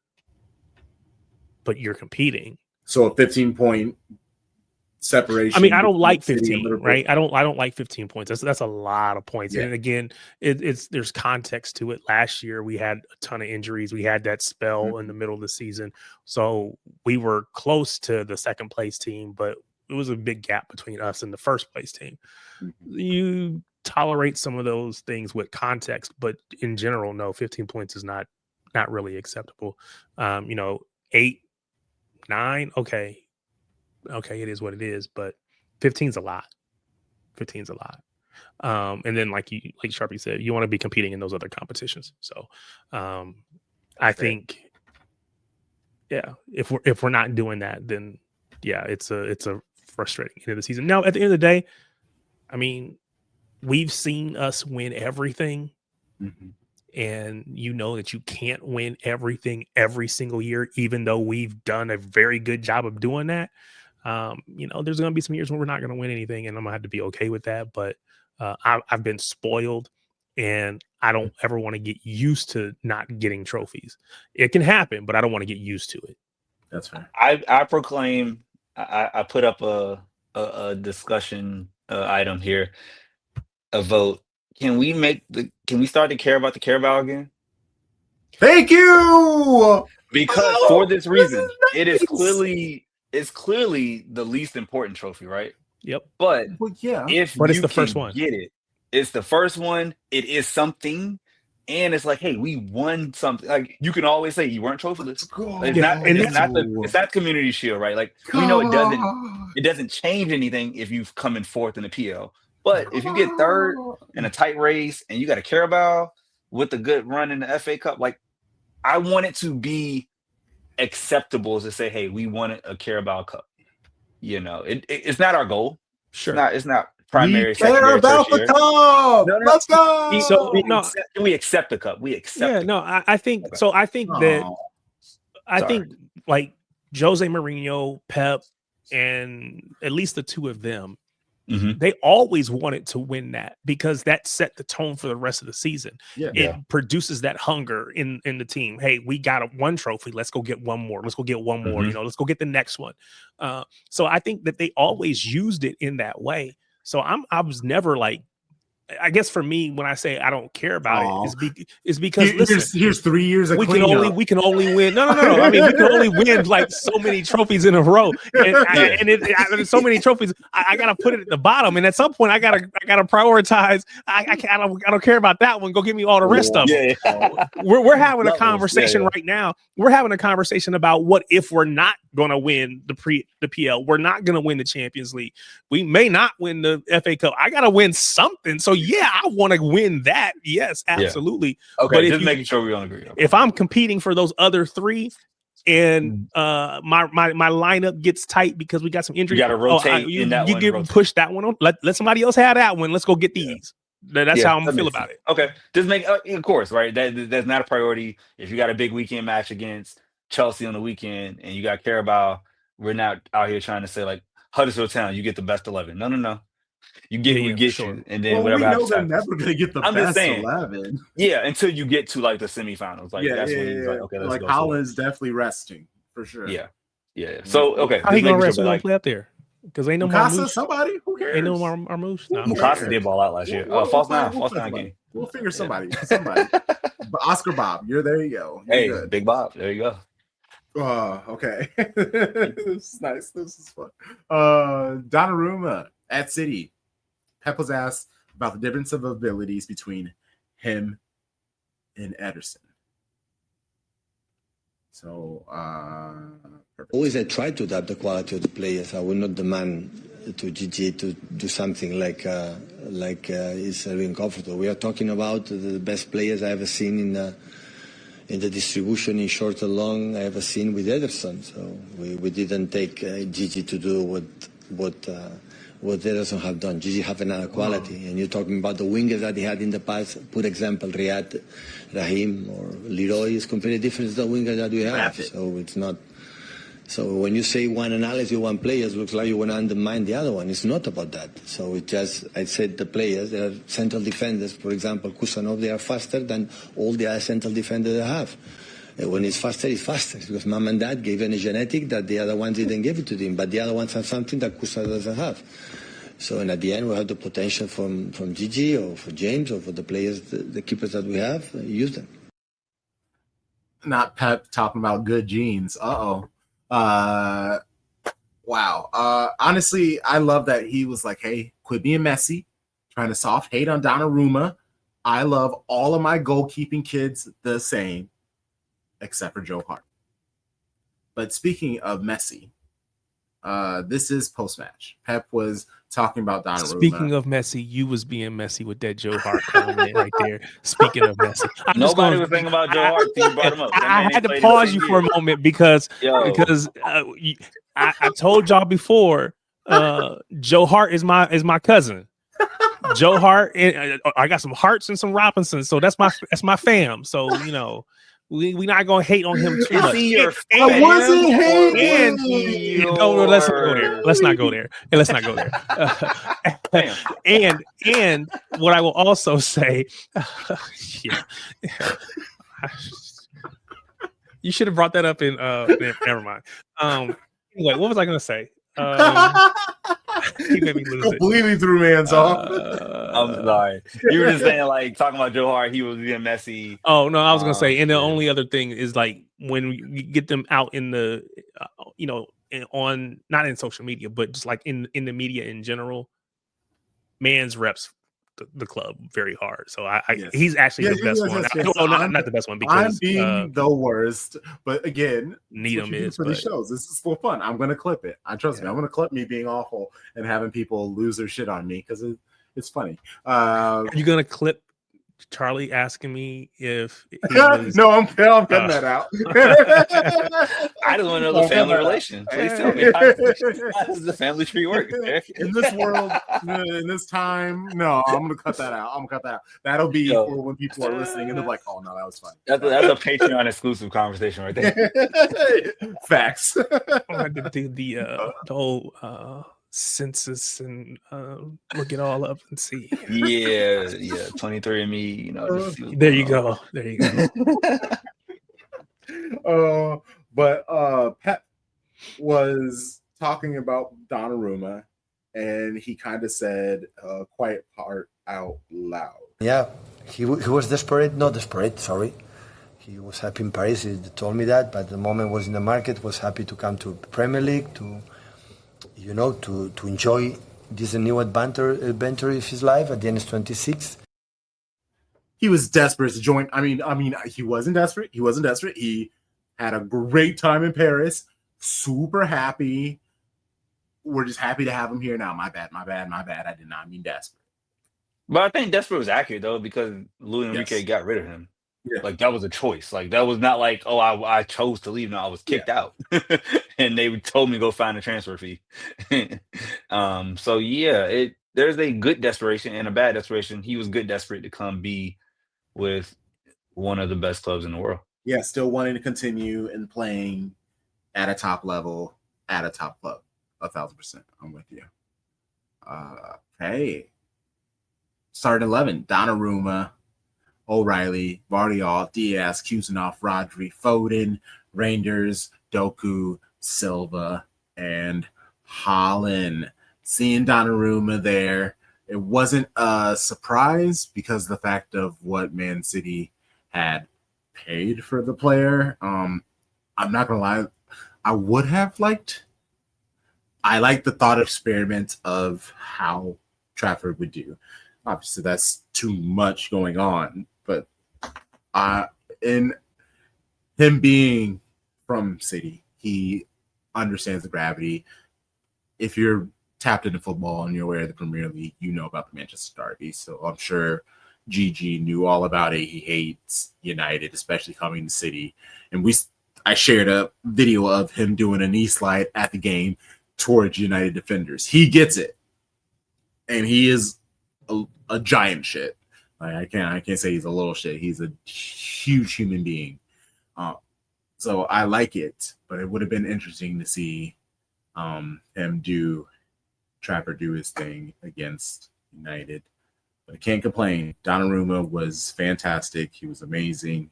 but you're competing. So a 15-point separation. I mean, I don't like 15, right? I don't like 15 points. That's a lot of points. Yeah. And again, there's context to it. Last year we had a ton of injuries. We had that spell in the middle of the season. So we were close to the second place team, but it was a big gap between us and the first place team. You tolerate some of those things with context, but in general, no, 15 points is not really acceptable. 8, 9, okay, it is what it is, but 15's a lot. 15's a lot. And then like Sharpie said, you want to be competing in those other competitions. So I think, yeah, if we're not doing that, then yeah, it's a frustrating end of the season. Now, at the end of the day, I mean, we've seen us win everything. And you know that you can't win everything every single year, even though we've done a very good job of doing that. There's going to be some years when we're not going to win anything, and I'm going to have to be okay with that. But I've been spoiled, and I don't ever want to get used to not getting trophies. It can happen, but I don't want to get used to it. That's fair. I proclaim, I put up a discussion item here, a vote. Can we start to care about the Carabao again? Thank you. Because for this reason, it's clearly the least important trophy, right? Yep. But yeah, if but it's you the first can one. get it, it's the first one. It is something, and it's like, hey, we won something. Like you can always say you weren't trophyless. It's not Community Shield, right? Like we know it doesn't change anything if you've come in fourth in the PL. But if you get third in a tight race and you got a Carabao with a good run in the FA Cup, like I want it to be acceptable to say, hey, we won a Carabao Cup. It's not our goal. Sure. It's not primary. We care about the cup. No. Let's go. So we accept the cup. We accept. Yeah, no, I think okay. So. I think think like Jose Mourinho, Pep, and at least the two of them. They always wanted to win that because that set the tone for the rest of the season. Yeah. It produces that hunger in the team. Hey, we got one trophy. Let's go get one more. Let's go get one more. Let's go get the next one. So I think that they always used it in that way. So I was never like, I guess for me, when I say I don't care about it, is because listen, here's 3 years of we can only win. No. I mean, we can only win like so many trophies in a row, and so many trophies. I gotta put it at the bottom, and at some point, I gotta prioritize. I don't care about that one. Go give me all the rest of them. Yeah. We're having a conversation right now. We're having a conversation about what if we're not going to win the PL. We're not going to win the Champions League. We may not win the FA Cup. I gotta win something. So yeah, I want to win that. Yes, absolutely. Yeah. Okay, but just making sure we all agree. Okay. If I'm competing for those other three, and my lineup gets tight because we got some injuries, you got to rotate. You push that one on. Let somebody else have that one. Let's go get these. That's how I'm gonna feel about it. Okay, just make of course, right? That's not a priority. If you got a big weekend match against Chelsea on the weekend and you got Carabao, we're not out here trying to say like Huddersfield Town, you get the best 11. No. You get who we get sure. You, and then whatever. We know they're never going to get the best 11. Yeah, until you get to like the semifinals. Like that's when you're like, okay, let's go. Like Holland's definitely resting for sure. Yeah. So okay, how he gonna rest? Gonna play up there because ain't no Mukasa, somebody who cares? Ain't no Marmouche. No, Mukasa did ball out last year. False nine game. We'll figure somebody. But Oscar Bob, there you go. Hey, good. Big Bob, there you go. Okay. This is nice. This is fun. Donnarumma at City. Pep was asked about the difference of abilities between him and Ederson. So, always I try to adapt the quality of the players. I will not demand to GG to do something like is really uncomfortable. We are talking about the best players I ever seen in the distribution in short and long I ever seen with Ederson. So we didn't take GG to do what they doesn't have done. Gigi have another quality. And you're talking about the wingers that he had in the past. Put example, Riyad, Raheem, or Leroy is completely different than the winger that we have. So it's not. So when you say one analysis, one players, looks like you want to undermine the other one. It's not about that. So it just, I said the players, they are central defenders. For example, Kusanov, they are faster than all the other central defenders they have. When it's faster, it's faster. Because mom and dad gave him a genetic that the other ones didn't give it to them. But the other ones have something that Kusa doesn't have. So, and at the end, we have the potential from Gigi or for James or for the players, the keepers that we have, use them. Not Pep talking about good genes. Wow. Honestly, I love that he was like, hey, quit being messy, trying to soft hate on Donnarumma. I love all of my goalkeeping kids the same, except for Joe Hart. But speaking of Messi, this is post-match. Pep was talking about Donnarumma. Speaking of Messi, you was being messy with that Joe Hart comment right there. Speaking of Messi, Nobody was thinking about Joe Hart. You brought him up. I had to pause you for a moment because I told y'all before. Joe Hart is my cousin. Joe Hart, and I got some Harts and some Robinsons, so that's my fam. So you know. We not gonna hate on him too much. I wasn't hating. No, let's not go there. And what I will also say, you should have brought that up in. Never mind. Anyway, what was I gonna say? He made me lose completely threw man's off. I'm sorry. You were just saying, like, talking about Joe Hart, he was being messy. Oh no, I was gonna say, and the only other thing is like when you get them out in the, on not in social media, but just like in the media in general, man's reps the club very hard. So he's actually the best one. Yes. Not the best one because I'm being the worst. But again, Needham is for these shows. This is for fun. I'm gonna clip it. I trust me. I'm gonna clip me being awful and having people lose their shit on me because it's funny. Are you gonna clip Charlie asking me if he was, no, I'm cutting that out. I just want to know the family relation. Please tell me how does the family tree work? In this world, in this time, no, I'm gonna cut that out. That'll be for when people are listening and they're like, "Oh no, that was funny." That's a Patreon exclusive conversation right there. Facts. I had to do the whole census and look it all up and see. Yeah, 23andMe, there you go. But Pep was talking about Donnarumma and he kind of said quiet part out loud. Yeah, he was desperate, not desperate, sorry. He was happy in Paris, he told me that, but the moment was in the market, was happy to come to Premier League, to enjoy this new adventure of his life. At the end, he's 26. He was desperate to join. I mean, he wasn't desperate. He had a great time in Paris. Super happy. We're just happy to have him here now. My bad. I did not mean desperate. But I think desperate was accurate though because Luis Enrique got rid of him. Yeah. Like that was a choice. Like that was not like, oh, I chose to leave. No, I was kicked out, and they told me to go find a transfer fee. So yeah, there's a good desperation and a bad desperation. He was good desperate to come be with one of the best clubs in the world. Yeah, still wanting to continue and playing at a top level at a top club. 1,000%. I'm with you. Hey, starting 11: Donnarumma, O'Reilly, Vardiol, Diaz, Kuznov, Rodri, Foden, Reinders, Doku, Silva, and Haaland. Seeing Donnarumma there, it wasn't a surprise because of the fact of what Man City had paid for the player. I'm not gonna lie, I like the thought experiment of how Trafford would do. Obviously, that's too much going on, but in him being from City, he understands the gravity. If you're tapped into football and you're aware of the Premier League, you know about the Manchester Derby. So I'm sure Gigi knew all about it. He hates United, especially coming to City. And I shared a video of him doing a knee slide at the game towards United defenders. He gets it. and he is a giant shit. Like, I can't say he's a little shit. He's a huge human being. So I like it, but it would have been interesting to see Trapper do his thing against United. But I can't complain. Donnarumma was fantastic. He was amazing.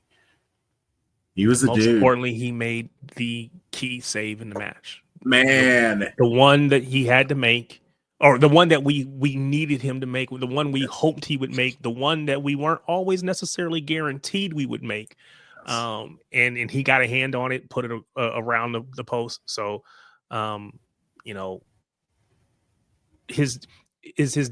He was a Most dude. importantly, he made the key save in the match. Man. The one that he had to make, or the one that we needed him to make, the one we hoped he would make, the one that we weren't always necessarily guaranteed we would make. And he got a hand on it, put it around the post. So, you know, his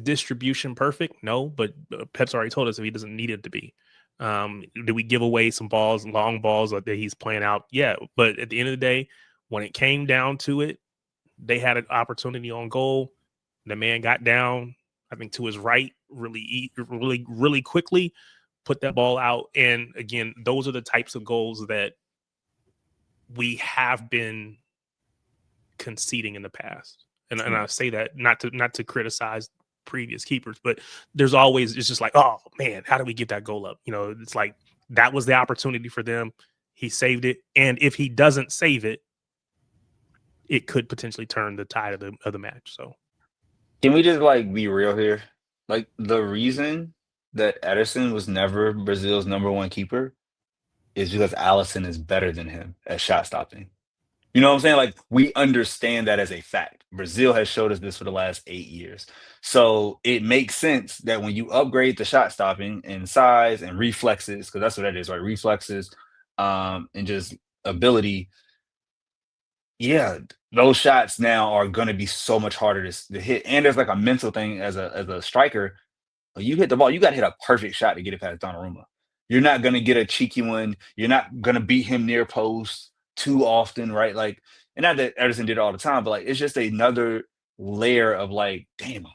distribution perfect? No, but Pep's already told us if he doesn't need it to be. Did we give away some balls, long balls that he's playing out? Yeah, but at the end of the day, when it came down to it, they had an opportunity on goal. The man got down, I think, to his right really quickly, put that ball out. And again, those are the types of goals that we have been conceding in the past. And I say that not to criticize previous keepers, but there's always, it's just like, oh man, how do we get that goal up? You know, it's like that was the opportunity for them. He saved it, and if he doesn't save it, it could potentially turn the tide of the match. So, can we just like be real here? Like, the reason that Ederson was never Brazil's #1 keeper is because Alisson is better than him at shot stopping. You know what I'm saying? Like, we understand that as a fact. Brazil has showed us this for the last 8 years. So it makes sense that when you upgrade the shot stopping and size and reflexes, because that's what that is, right? Reflexes, and just ability. Yeah, those shots now are going to be so much harder to hit. And there's like a mental thing as a striker. When you hit the ball, you got to hit a perfect shot to get it past Donnarumma. You're not going to get a cheeky one. You're not going to beat him near post too often, right? Like, and not that Ederson did it all the time, but like, it's just another layer of like, damn,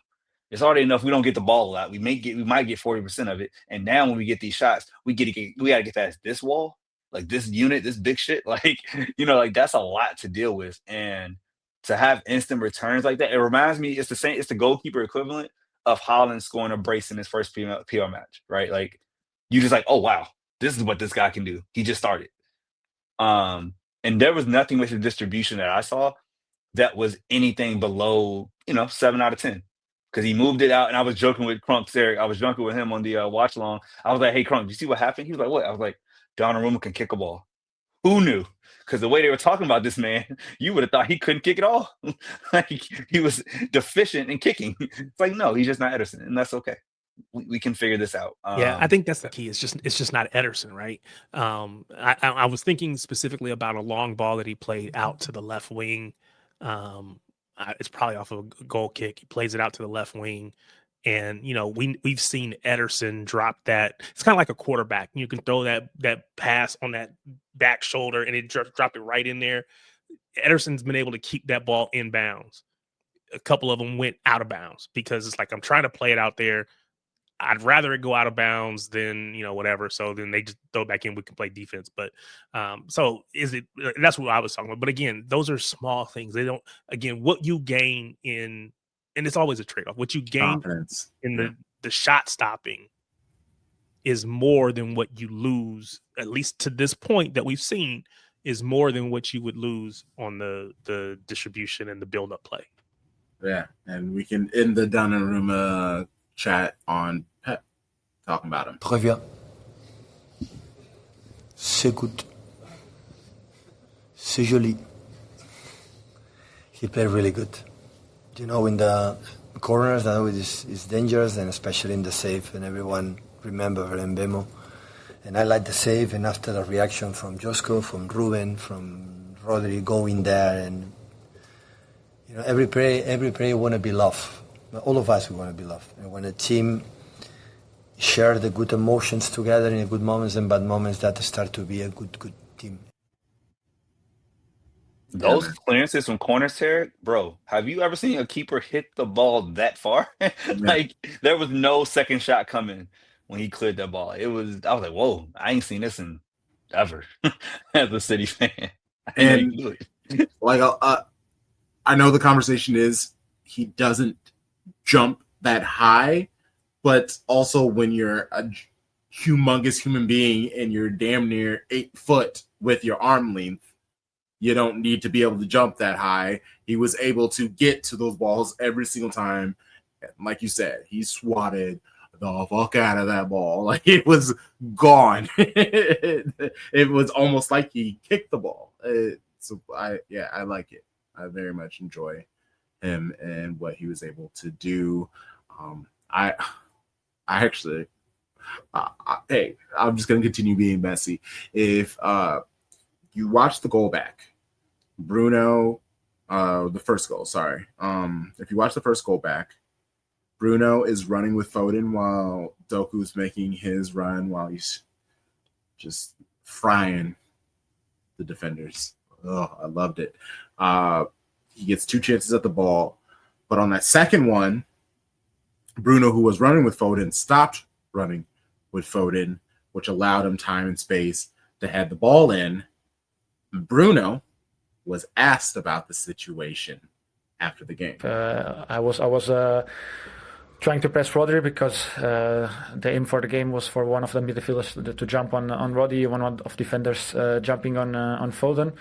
it's already enough. We don't get the ball a lot. We might get 40% of it. And now when we get these shots, we got to get past this wall, like this unit, this big shit. Like, you know, like that's a lot to deal with. And to have instant returns like that, it reminds me, it's the goalkeeper equivalent of Haaland scoring a brace in his first PL match, right? Like, you just like, oh wow, this is what this guy can do. He just started. And there was nothing with the distribution that I saw that was anything below, 7 out of 10. Because he moved it out, and I was joking with Tarik. I was joking with him on the watch along. I was like, hey, Crunk, you see what happened? He was like, what? I was like, Donnarumma can kick a ball. Who knew? Because the way they were talking about this man, you would have thought he couldn't kick at all. Like, he was deficient in kicking. It's like, no, he's just not Ederson, and that's okay. We can figure this out. Yeah, I think that's the key. It's just not Ederson, right? I was thinking specifically about a long ball that he played out to the left wing. It's probably off of a goal kick. He plays it out to the left wing, and we've seen Ederson drop that. It's kind of like a quarterback. You can throw that pass on that back shoulder, and it dropped it right in there. Ederson's been able to keep that ball in bounds. A couple of them went out of bounds because it's like, I'm trying to play it out there. I'd rather it go out of bounds than, whatever. So then they just throw it back in. We can play defense. But that's what I was talking about. But again, those are small things. They don't, again, what you gain in, and it's always a trade-off. What you gain in the shot stopping is more than what you lose, at least to this point that we've seen, is more than what you would lose on the distribution and the build-up play. Yeah. And we can end the Donnarumma chat on Pep talking about him. Très bien. C'est good. C'est joli. He played really good. In the corners, I know it's dangerous, and especially in the save, and everyone remember Mbemo. And I like the save, and after the reaction from Josko, from Ruben, from Rodri going there, and every player want to be loved. All of us, we want to be loved. And when a team share the good emotions together in good moments and bad moments, that start to be a good team. Those clearances from corners, Tarik, bro, have you ever seen a keeper hit the ball that far? Like, there was no second shot coming when he cleared that ball. I was like, whoa, I ain't seen this in ever as a City fan. And like, I know the conversation is he doesn't jump that high, but also when you're a humongous human being and you're damn near 8 foot with your arm length, you don't need to be able to jump that high. He was able to get to those balls every single time. Like you said, he swatted the fuck out of that ball. Like it was gone. It was almost like he kicked the ball. So I like it. I very much enjoy him and what he was able to do. I actually, hey, I'm just gonna continue being messy. If you watch the goal back, Bruno, the first goal. Sorry, if you watch the first goal back, Bruno is running with Foden while Doku's making his run while he's just frying the defenders. Oh, I loved it. He gets 2 chances at the ball, but on that second one, Bruno, who was running with Foden, stopped running with Foden, which allowed him time and space to head the ball in. Bruno was asked about the situation after the game. I was trying to press Rodri because the aim for the game was for one of the midfielders to jump on Rodri, one of defenders jumping on Foden.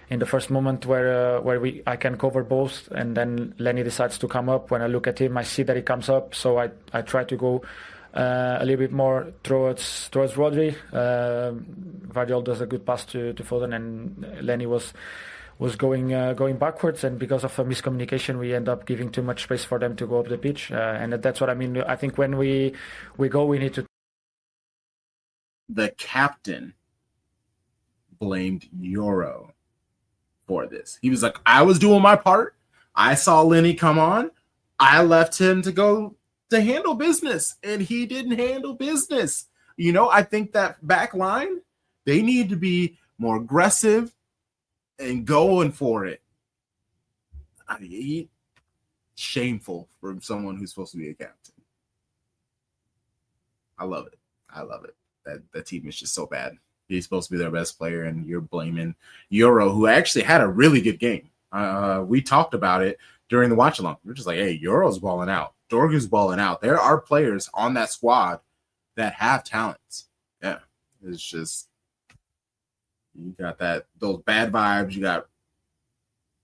In the first moment where I can cover both, and then Lenny decides to come up. When I look at him, I see that he comes up, so I try to go a little bit more towards Rodri. Guardiola does a good pass to Foden, and Lenny was going backwards, and because of a miscommunication, we end up giving too much space for them to go up the pitch, and that's what I mean. I think when we go, we need to. The captain blamed Euro for this. He was like, I was doing my part. I saw Lenny come on. I left him to go to handle business, and he didn't handle business. You know, I think that back line, they need to be more aggressive and going for it. I mean, shameful for someone who's supposed to be a captain. I love it. I love it. That team is just so bad. He's supposed to be their best player, and you're blaming Euro, who actually had a really good game. We talked about it during the watch along. We're just like, hey, Euro's balling out. Dorgu's balling out. There are players on that squad that have talents. Yeah, it's just you got those bad vibes. You got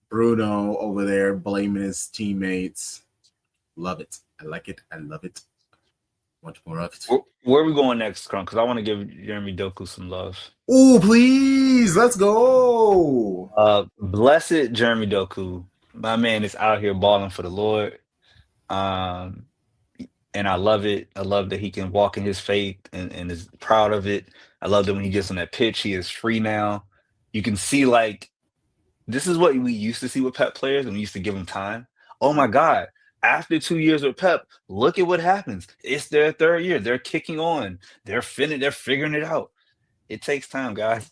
Bruno over there blaming his teammates. Love it. I like it. I love it. Much more of it. Where are we going next, Crunk? Because I want to give Jeremy Doku some love. Oh, please. Let's go. Blessed Jeremy Doku. My man is out here balling for the Lord. And I love it. I love that he can walk in his faith and is proud of it. I love that when he gets on that pitch, he is free now. You can see, like, this is what we used to see with Pep players, and we used to give them time. Oh, my God. After 2 years with Pep, look at what happens. It's their third year. They're kicking on. They're figuring it out. It takes time, guys.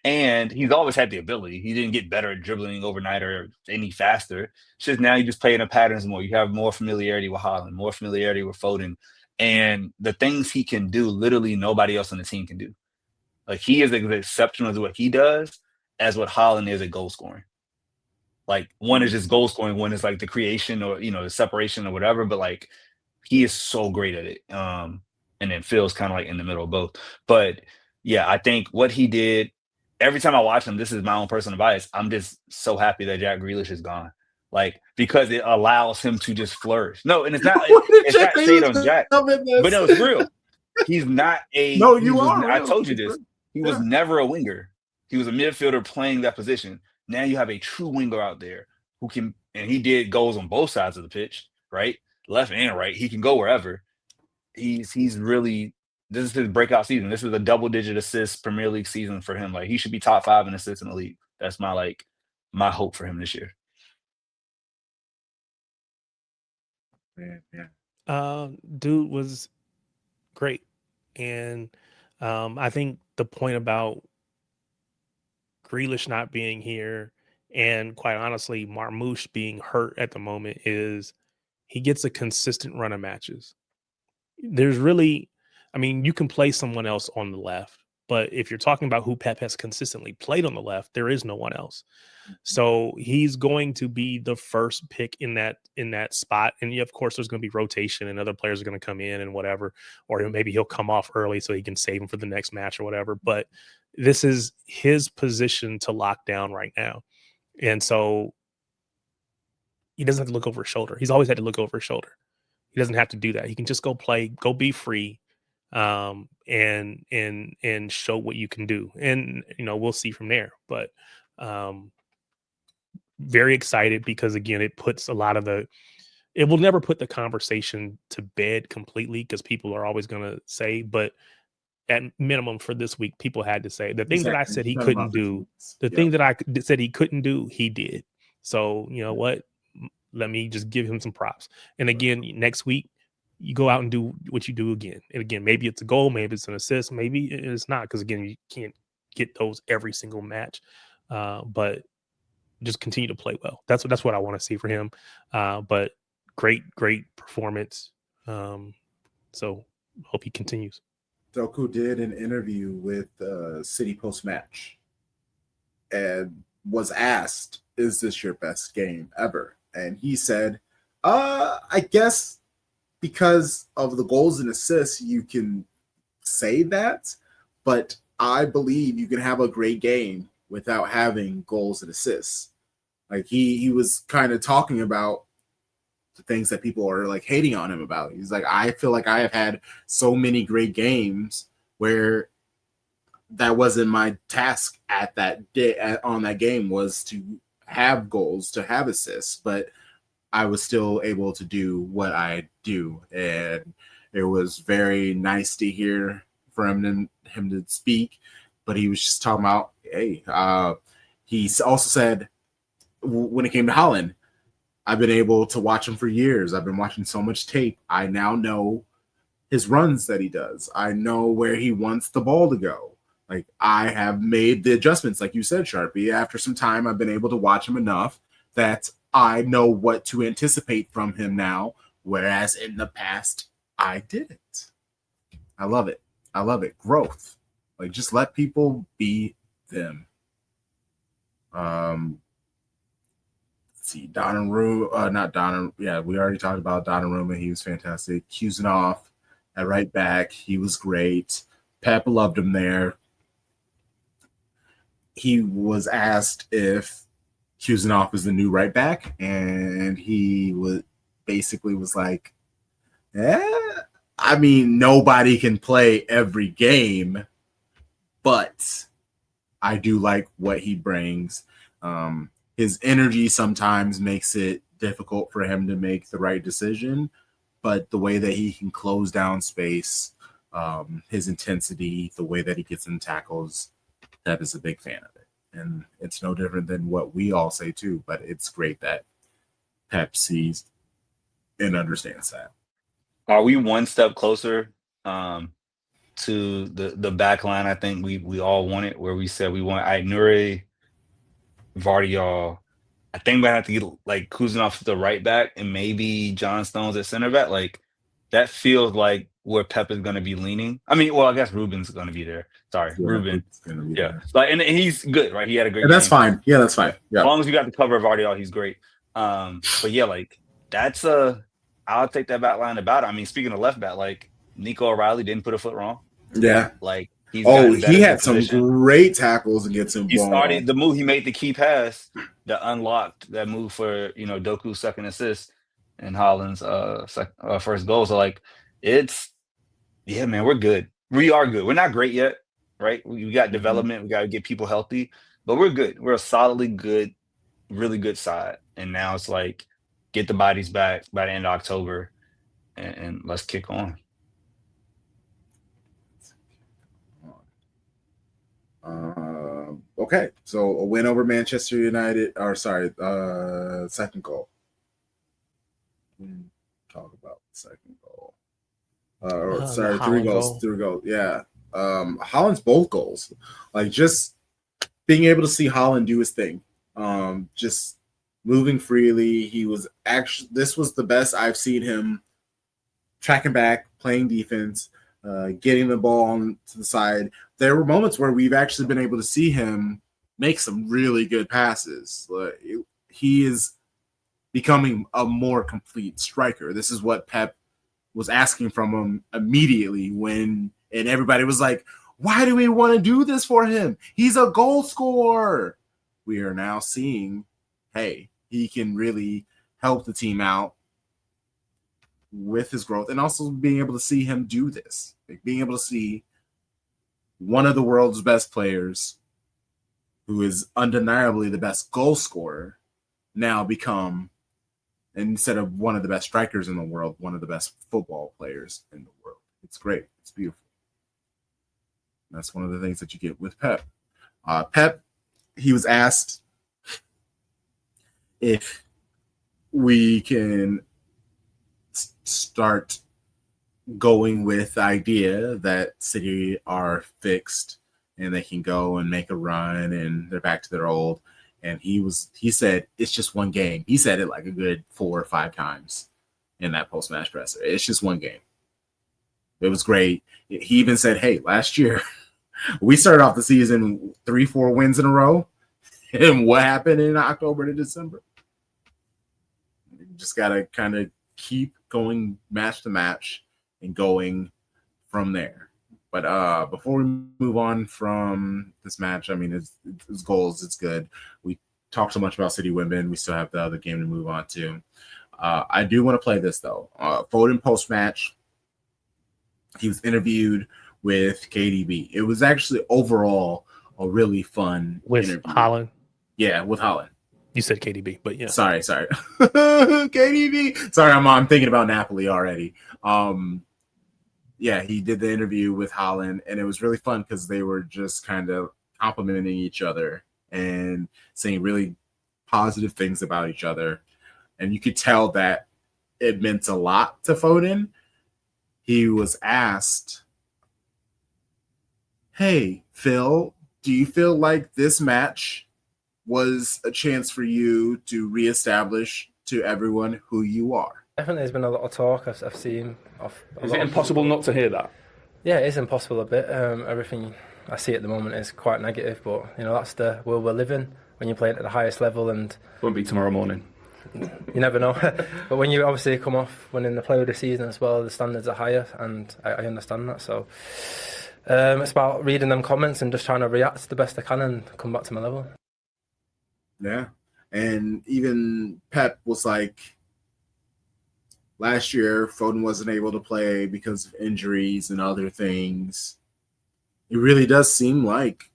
And he's always had the ability. He didn't get better at dribbling overnight or any faster. It's just now you just play in the patterns more. You have more familiarity with Haaland, more familiarity with Foden. And the things he can do, literally nobody else on the team can do. Like, he is as exceptional as what he does as what Haaland is at goal scoring. Like, one is just goal scoring, one is like the creation or, the separation or whatever. But like, he is so great at it. And then Phil's kind of like in the middle of both. But yeah, I think what he did, every time I watch him, this is my own personal bias, I'm just so happy that Jack Grealish is gone. Like, because it allows him to just flourish. No, and it's not shade on Jack. But no, it's real. He's not a No, you are. I told you this. He was never a winger. He was a midfielder playing that position. Now you have a true winger out there who can, and he did goals on both sides of the pitch, right? Left and right. He can go wherever. He's really, this is his breakout season. This is a double-digit assist Premier League season for him. Like, he should be top 5 in assists in the league. That's my hope for him this year. Yeah. Dude was great. And I think the point about Grealish not being here and, quite honestly, Marmoush being hurt at the moment is he gets a consistent run of matches. There's really, I mean, you can play someone else on the left But if you're talking about who Pep has consistently played on the left, there is no one else. So he's going to be the first pick in that spot. And of course, there's going to be rotation and other players are going to come in and whatever, or maybe he'll come off early so he can save him for the next match or whatever. But this is his position to lock down right now. And so he doesn't have to look over his shoulder. He's always had to look over his shoulder. He doesn't have to do that. He can just go play, go be free, and show what you can do. And we'll see from there. But very excited because again, it puts a lot of it will never put the conversation to bed completely because people are always going to say, but at minimum for this week, people had to say the thing that I said he couldn't do, the thing that I said he couldn't do, he did. So you know what? Let me just give him some props. And again, next week, you go out and do what you do again. And again, maybe it's a goal, maybe it's an assist, maybe it's not, because again, you can't get those every single match. But just continue to play well. That's what I want to see for him. But great performance. So hope he continues. Doku did an interview with City post match and was asked, "Is this your best game ever?" And he said, "I guess because of the goals and assists, you can say that, but I believe you can have a great game without having goals and assists." Like he was kind of talking about the things that people are like hating on him about. He's like, I feel like I have had so many great games where that wasn't my task at that day on that game was to have goals, to have assists, but I was still able to do what I do. And it was very nice to hear from him to speak, but he was just talking about, hey, he also said when it came to Haaland, I've been able to watch him for years. I've been watching so much tape. I now know his runs that he does. I know where he wants the ball to go. Like, I have made the adjustments, like you said, Sharpie. After some time, I've been able to watch him enough that I know what to anticipate from him now, whereas in the past, I didn't. I love it. I love it. Growth. Like, just let people be them. See, Donnarumma, not Donnarumma. Yeah, we already talked about Donnarumma. He was fantastic. Kuznov at right back. He was great. Pep loved him there. He was asked if Kuznov is the new right back, and he was like, I mean, nobody can play every game, but I do like what he brings. His energy sometimes makes it difficult for him to make the right decision, but the way that he can close down space, his intensity, the way that he gets in tackles, Pep is a big fan of it. And it's no different than what we all say too, but it's great that Pep sees and understands that. Are we one step closer to the back line? I think we all want it, where we said we want Nuri, Vardiol. I think we have to get like Kuznov to the right back and maybe John Stones at center back. Like, that feels like where Pep is going to be leaning. I mean, well, I guess Ruben's going to be there. Sorry, Yeah, Ruben. Yeah, like, and he's good, right? He had a great. And that's game. fine. Yeah, that's fine. Yeah, as long as you got the cover of Vardiol, he's great. But yeah, like that's I'll take that back line about it. I mean, speaking of left back, like Nico O'Reilly didn't put a foot wrong. Yeah, like he's he had some great tackles against him. He started the move. He made the key pass that unlocked that move for Doku's second assist and Haaland's first goal. So like man, we're good. We are good. We're not great yet, right? We got development. We got to get people healthy, but we're good. We're a solidly good, really good side. And now it's like get the bodies back by the end of October, and let's kick on. Okay, so a win over Manchester United, second goal. Talk about the second goal. Three goals. Yeah. Haaland's both goals. Like, just being able to see Haaland do his thing. Just moving freely. This was the best I've seen him tracking back, playing defense. getting the ball on to the side. There were moments where we've actually been able to see him make some really good passes. He is becoming a more complete striker. This is what Pep was asking from him immediately and everybody was like, why do we want to do this for him? He's a goal scorer. We are now seeing, hey, he can really help the team out with his growth, and also being able to see him do this, like being able to see one of the world's best players, who is undeniably the best goal scorer, now become, instead of one of the best strikers in the world, one of the best football players in the world. It's great. It's beautiful. That's one of the things that you get with Pep. Pep, he was asked if we can start going with the idea that City are fixed and they can go and make a run and they're back to their old. And he said, it's just one game. He said it like a good 4 or 5 times in that post-match presser. It's just one game. It was great. He even said, hey, last year we started off the season 3-4 wins in a row. And what happened in October to December? You just got to kind of keep going match to match and going from there. But before we move on from this match, I mean, it's goals. It's good. We talked so much about City women. We still have the other game to move on to. I do want to play this, though. Foden post-match, he was interviewed with KDB. It was actually overall a really fun with interview. Holland. Yeah, with Holland. You said KDB, but yeah. Sorry. KDB. Sorry, I'm thinking about Napoli already. Yeah, he did the interview with Holland, and it was really fun because they were just kind of complimenting each other and saying really positive things about each other. And you could tell that it meant a lot to Foden. He was asked, hey, Phil, do you feel like this match was a chance for you to reestablish to everyone who you are? Definitely, there's been a lot of talk I've seen. Is it impossible not to hear that? Yeah, it is impossible a bit. Everything I see at the moment is quite negative, but that's the world we're living when you're playing at the highest level, and Won't be tomorrow morning. you never know. But when you obviously come off winning the Player of the Season as well, the standards are higher, and I understand that. So it's about reading them comments and just trying to react the best I can and come back to my level. Yeah, and even Pep was like, last year, Foden wasn't able to play because of injuries and other things. It really does seem like,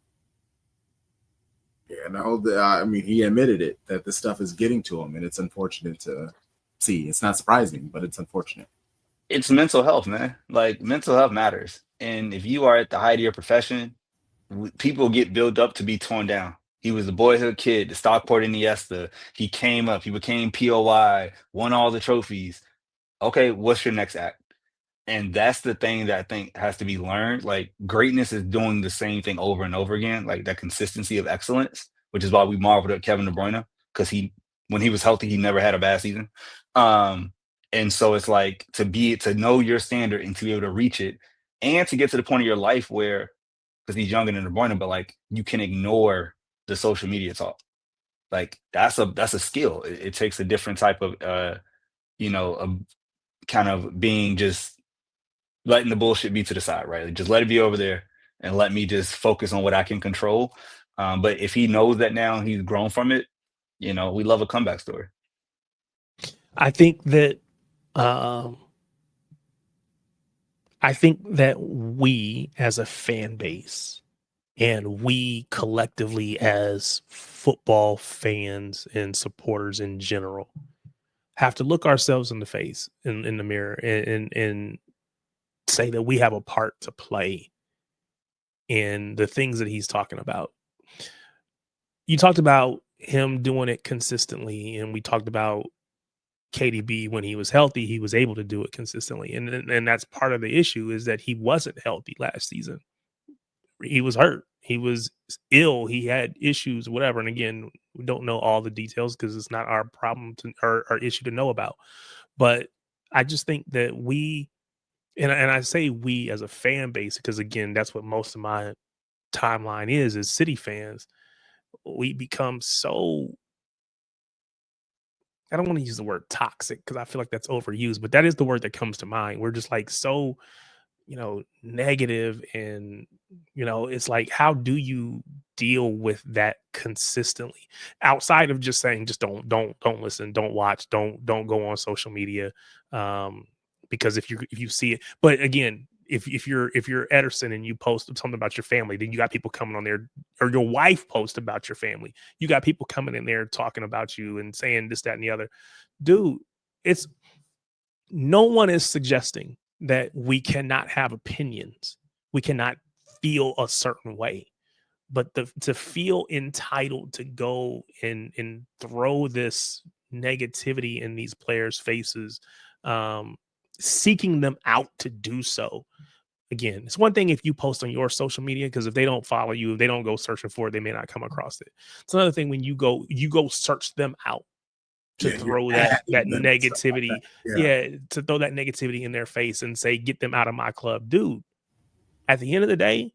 he admitted it, that this stuff is getting to him, and it's unfortunate to see. It's not surprising, but it's unfortunate. It's mental health, man. Like, mental health matters. And if you are at the height of your profession, people get built up to be torn down. He was a boyhood kid, the Stockport Iniesta. He came up, he became POI, won all the trophies. Okay, what's your next act? And that's the thing that I think has to be learned. Like, greatness is doing the same thing over and over again, like that consistency of excellence, which is why we marveled at Kevin De Bruyne, because when he was healthy, he never had a bad season. And so it's like to know your standard and to be able to reach it, and to get to the point of your life where, because he's younger than De Bruyne, but like you can ignore the social media talk. Like that's a skill. It takes a different type of kind of being, just letting the bullshit be to the side, right? Like, just let it be over there and let me just focus on what I can control. But if he knows that now and he's grown from it, we love a comeback story. I think that we as a fan base and we collectively as football fans and supporters in general have to look ourselves in the face, in the mirror, and say that we have a part to play in the things that he's talking about. You talked about him doing it consistently, and we talked about KDB when he was healthy, he was able to do it consistently. And that's part of the issue, is that he wasn't healthy last season. He was hurt. He was ill. He had issues, whatever. And again, we don't know all the details because it's not our problem or our issue to know about. But I just think that we and I say we as a fan base because again, that's what most of my timeline is City fans. We become so, I don't want to use the word toxic because I feel like that's overused, but that is the word that comes to mind. We're just like so, negative, and it's like, how do you deal with that consistently outside of just saying, just don't listen, don't watch, don't go on social media, because if you see it, but again, if you're Ederson and you post something about your family, then you got people coming on there, or your wife posts about your family, you got people coming in there talking about you and saying this, that, and the other. Dude, it's, no one is suggesting that we cannot have opinions, we cannot feel a certain way, but to feel entitled to go and throw this negativity in these players' faces, seeking them out to do so. Again, it's one thing if you post on your social media, because if they don't follow you, if they don't go searching for it, they may not come across it. It's another thing when you go search them out to throw that negativity, to throw that negativity in their face and say, get them out of my club. Dude, at the end of the day,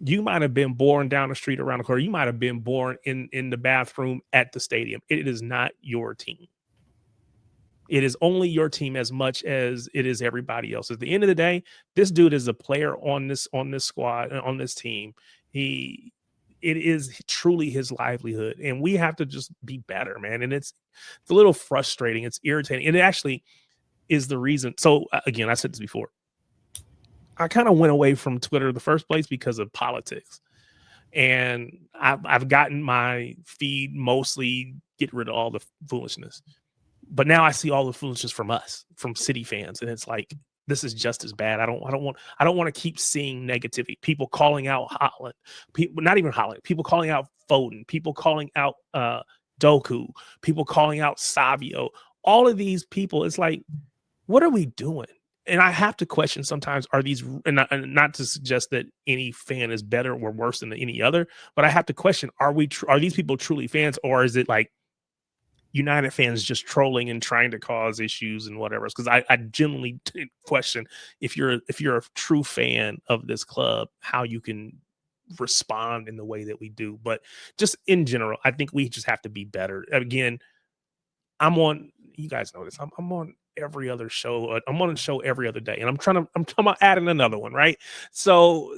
you might have been born down the street around the corner. You might have been born in the bathroom at the stadium. It is not your team. It is only your team as much as it is everybody else. At the end of the day, this dude is a player on this squad, on this team. It is truly his livelihood, and we have to just be better, man. And it's a little frustrating. It's irritating, and it actually is the reason. So again, I said this before. I kind of went away from Twitter in the first place because of politics, and I've gotten my feed mostly get rid of all the foolishness. But now I see all the foolishness from us, from City fans, and it's like, this is just as bad. I don't want to keep seeing negativity. People calling out Haaland, people, not even Haaland, people calling out Foden, people calling out Doku, people calling out Savio. All of these people, it's like, what are we doing? And I have to question sometimes, are these, and not to suggest that any fan is better or worse than any other, but I have to question, are these people truly fans, or is it like United fans just trolling and trying to cause issues and whatever? Because I genuinely question, if you're a true fan of this club, how you can respond in the way that we do. But just in general, I think we just have to be better. Again, you guys know this, I'm on every other show. I'm on a show every other day, and I'm talking about adding another one, right? So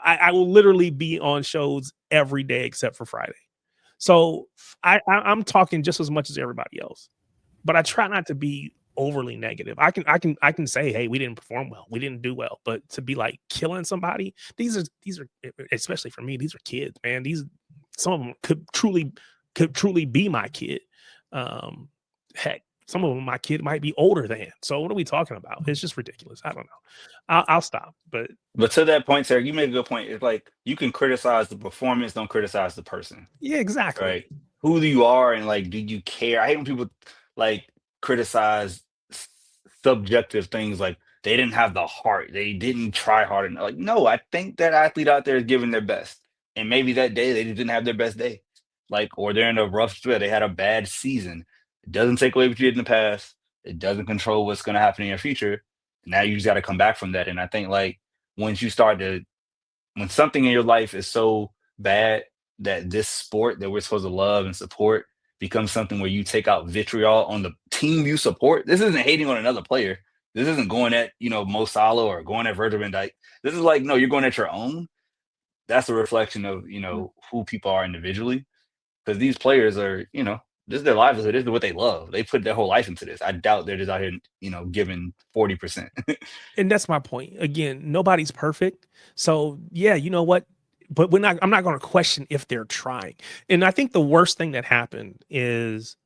I will literally be on shows every day except for Friday. So I'm talking just as much as everybody else, but I try not to be overly negative. I can say, hey, we didn't perform well, we didn't do well, but to be like killing somebody, these are especially for me, these are kids, man. Some of them could truly be my kid. Heck, some of them my kid might be older than. So what are we talking about? It's just ridiculous. I don't know. I'll stop. But to that point, Tarik, you made a good point. It's like, you can criticize the performance, don't criticize the person. Yeah, exactly. Right? Who you are, and like, do you care? I hate when people like criticize subjective things, like they didn't have the heart, they didn't try hard enough. Like, no, I think that athlete out there is giving their best, and maybe that day they just didn't have their best day, like, or they're in a rough stretch, they had a bad season. It doesn't take away what you did in the past. It doesn't control what's going to happen in your future. Now you just got to come back from that. And I think, like, when something in your life is so bad that this sport that we're supposed to love and support becomes something where you take out vitriol on the team you support. This isn't hating on another player. This isn't going at, Mo Salah or going at Virgil van Dijk. This is like, no, you're going at your own. That's a reflection of, who people are individually. Because these players are, this is their livelihood. This is what they love. They put their whole life into this. I doubt they're just out here, giving 40%. And that's my point. Again, nobody's perfect. So yeah, you know what? But I'm not going to question if they're trying. And I think the worst thing that happened is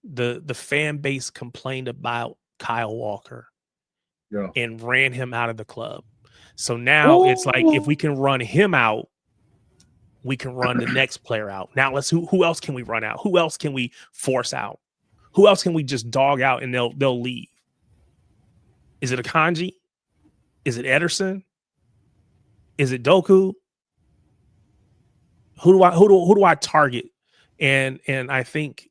the fan base complained about Kyle Walker and ran him out of the club. So now it's like, if we can run him out, we can run the next player out. Now who else can we run out? Who else can we force out? Who else can we just dog out and they'll leave? Is it Akanji? Is it Ederson? Is it Doku? Who do I target? And I think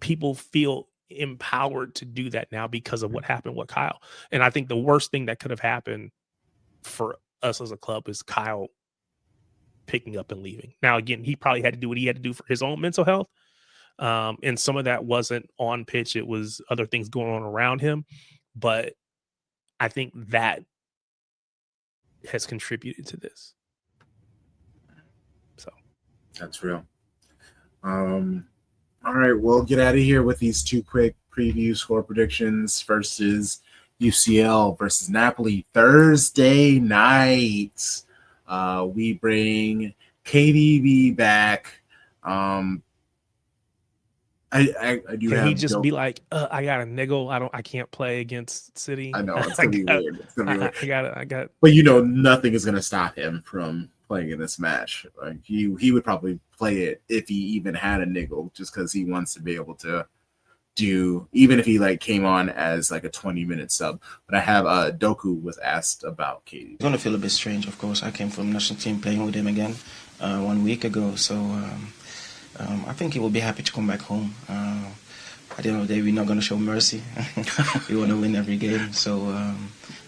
people feel empowered to do that now because of what happened with Kyle. And I think the worst thing that could have happened for us as a club is Kyle picking up and leaving. Now, again, he probably had to do what he had to do for his own mental health. And some of that wasn't on pitch. It was other things going on around him. But I think that has contributed to this. So that's real. All right, we'll get out of here with these two quick preview score predictions. First is UCL versus Napoli Thursday night. We bring KDB back. I do. Can have he just be like, I got a niggle. I can't play against City. I know it's gonna be weird. It's gonna be weird. I got. But nothing is gonna stop him from playing in this match. Like he would probably play it if he even had a niggle, just because he wants to be able to do, even if he like came on as like a 20-minute sub. But I have Doku was asked about Katie. It's gonna feel a bit strange, of course. I came from national team playing with him again 1 week ago, so I think he will be happy to come back home. At the end of the day, we're not gonna show mercy. We want to win every game, so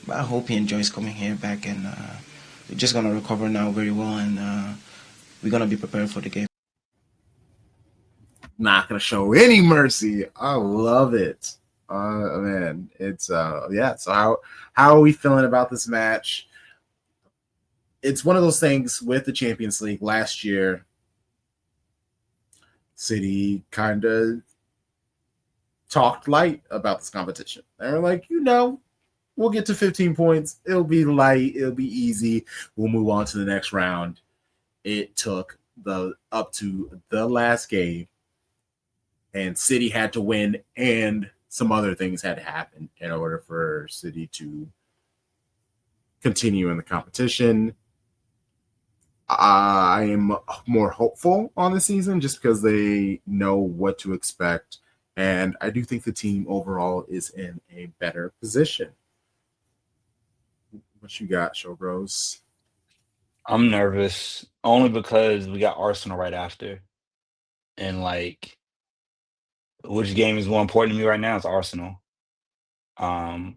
but I hope he enjoys coming here back, and we're just gonna recover now very well, and we're gonna be prepared for the game. Not gonna show any mercy. I love it. Man, it's yeah. So how are we feeling about this match? It's one of those things with the Champions League last year. City kind of talked light about this competition. They were like, we'll get to 15 points. It'll be light. It'll be easy. We'll move on to the next round. It took up to the last game, and City had to win, and some other things had to happen in order for City to continue in the competition. I am more hopeful on the season just because they know what to expect, and I do think the team overall is in a better position. What you got, Showbros? I'm nervous only because we got Arsenal right after. And like, which game is more important to me right now? It's Arsenal.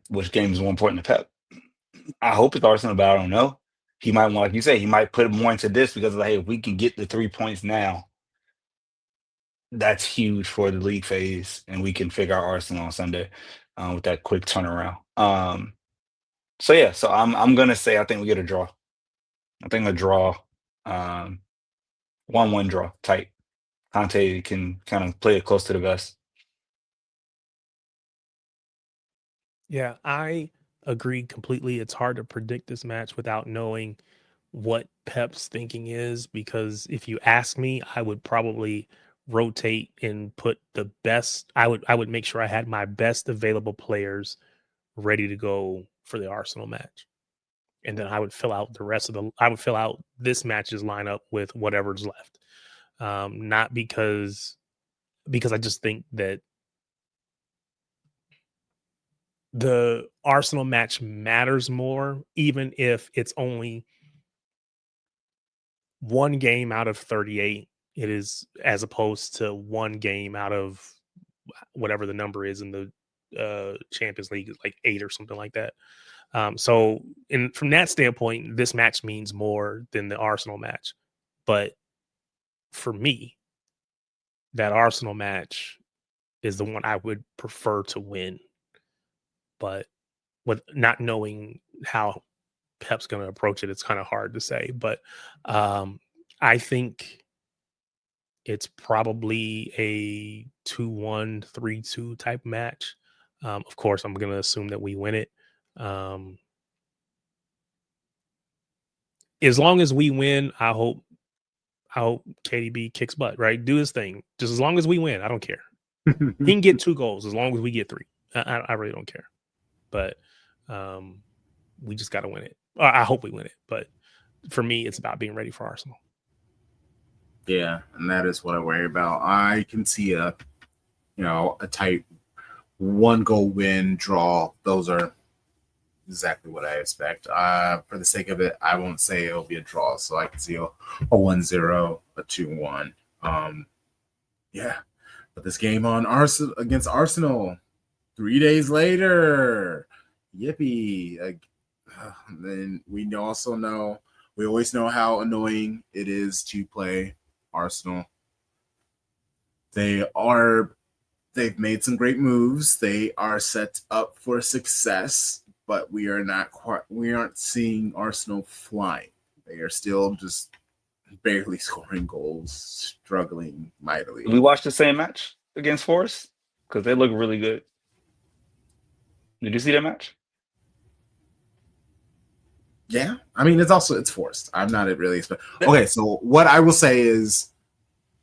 Which game is more important to Pep? I hope it's Arsenal, but I don't know. He might want, like you say, he might put more into this because, like, hey, if we can get the 3 points now, that's huge for the league phase, and we can figure out Arsenal on Sunday with that quick turnaround. So yeah, so I'm gonna say I think we get a draw. I think a draw, 1-1 draw, tight. Conte can kind of play it close to the vest. Yeah, I agree completely. It's hard to predict this match without knowing what Pep's thinking is, because if you ask me, I would probably rotate and put the best. I would make sure I had my best available players ready to go for the Arsenal match. And then I would fill out this match's lineup with whatever's left. Not because I just think that the Arsenal match matters more, even if it's only one game out of 38. It is, as opposed to one game out of whatever the number is in the Champions League, like 8 or something like that. So from that standpoint, this match means more than the Arsenal match. But for me, that Arsenal match is the one I would prefer to win. But with not knowing how Pep's going to approach it, it's kind of hard to say. But I think it's probably a 2-1, 3-2 type match. Of course, I'm going to assume that we win it. As long as we win, I hope KDB kicks butt, right? Do his thing. Just as long as we win, I don't care. He can get 2 goals as long as we get 3. I really don't care. But we just got to win it. I hope we win it. But for me, it's about being ready for Arsenal. Yeah, and that is what I worry about. I can see a tight 1-goal win, draw. Those are exactly what I expect. For the sake of it, I won't say it'll be a draw. So I can see a 1-0, a 2-1. Yeah. But this game on Arsenal against Arsenal 3 days later, yippee! Then we always know how annoying it is to play Arsenal. They've made some great moves. They are set up for success, but we aren't seeing Arsenal flying. They are still just barely scoring goals, struggling mightily. We watched the same match against Forest because they look really good. Did you see that match? Yeah, I mean it's Forest. I'm not really okay. So what I will say is,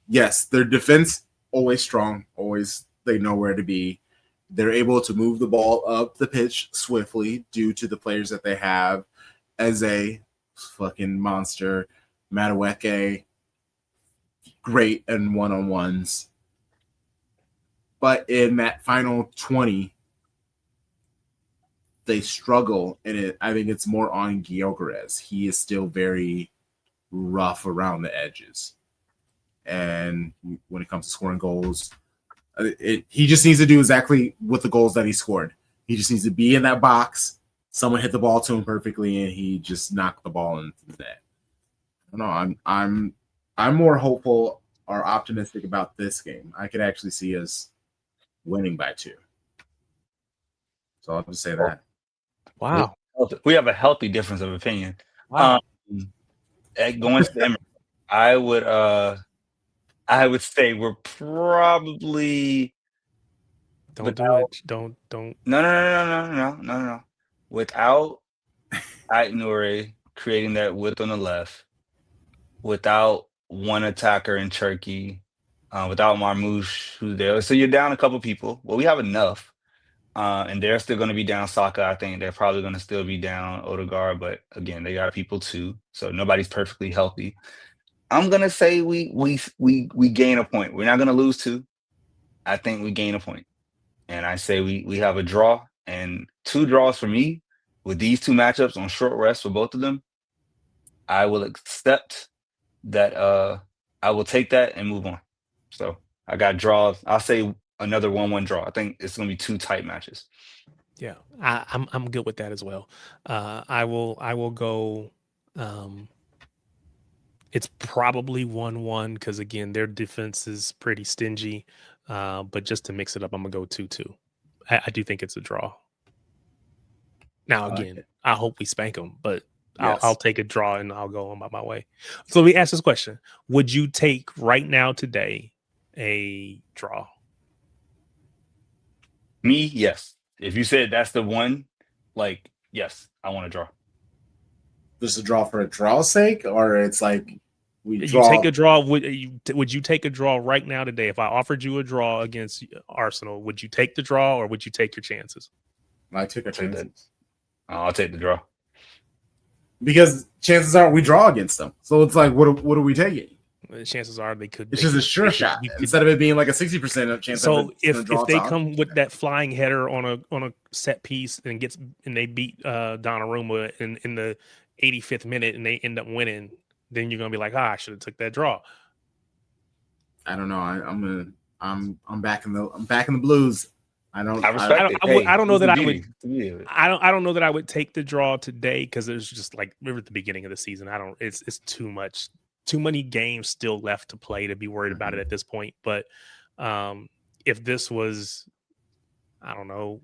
yes, their defense always strong. Always they know where to be. They're able to move the ball up the pitch swiftly due to the players that they have. As a fucking monster, Madueke, great in one-on-ones. But in that final 20, they struggle, and I think it's more on Gyökeres. He is still very rough around the edges. And when it comes to scoring goals, he just needs to do exactly with the goals that he scored. He just needs to be in that box. Someone hit the ball to him perfectly, and he just knocked the ball into the net. I don't know. I'm more hopeful or optimistic about this game. I could actually see us winning by 2. So I'll just say that. Wow. We have a healthy difference of opinion. Wow. Going to the Emirates, I would say we're probably Don't do it. Don't. No. Without Ait creating that width on the left, without one attacker in Turkey, without Marmoush, who's there. So you're down a couple people. Well, we have enough. And they're still going to be down Saka. I think they're probably going to still be down Odegaard, but again, they got people too. So nobody's perfectly healthy. I'm going to say we gain a point. We're not going to lose 2. I think we gain a point. And I say we have a draw, and 2 draws for me with these 2 matchups on short rest for both of them. I will accept that. I will take that and move on. So I got draws. I'll say another 1-1 draw. I think it's going to be 2 tight matches. Yeah, I'm good with that as well. I will go. It's probably 1-1 because again their defense is pretty stingy. But just to mix it up, I'm gonna go 2-2. I do think it's a draw. Now again, I hope we spank them, but I'll take a draw and I'll go on my way. So let me ask this question: would you take right now today a draw? Me, yes. If you said that's the one, like, yes, I want to draw. Just a draw for a draw's sake, or it's like you take a draw. Would you take a draw right now today? If I offered you a draw against Arsenal, would you take the draw or would you take your chances? I took a chance. I'll take the draw because chances are we draw against them. So it's like, what are we taking? The chances are they could. It's just a sure shot instead of it being like a 60% chance. So if they come with that flying header on a set piece and they beat Donnarumma in the 85th minute and they end up winning, then you're gonna be like, I should have took that draw. I don't know. I'm back in the blues. I don't know that I would take the draw today because it's just like we were at the beginning of the season. It's too much. Too many games still left to play to be worried about it at this point. But if this was, I don't know,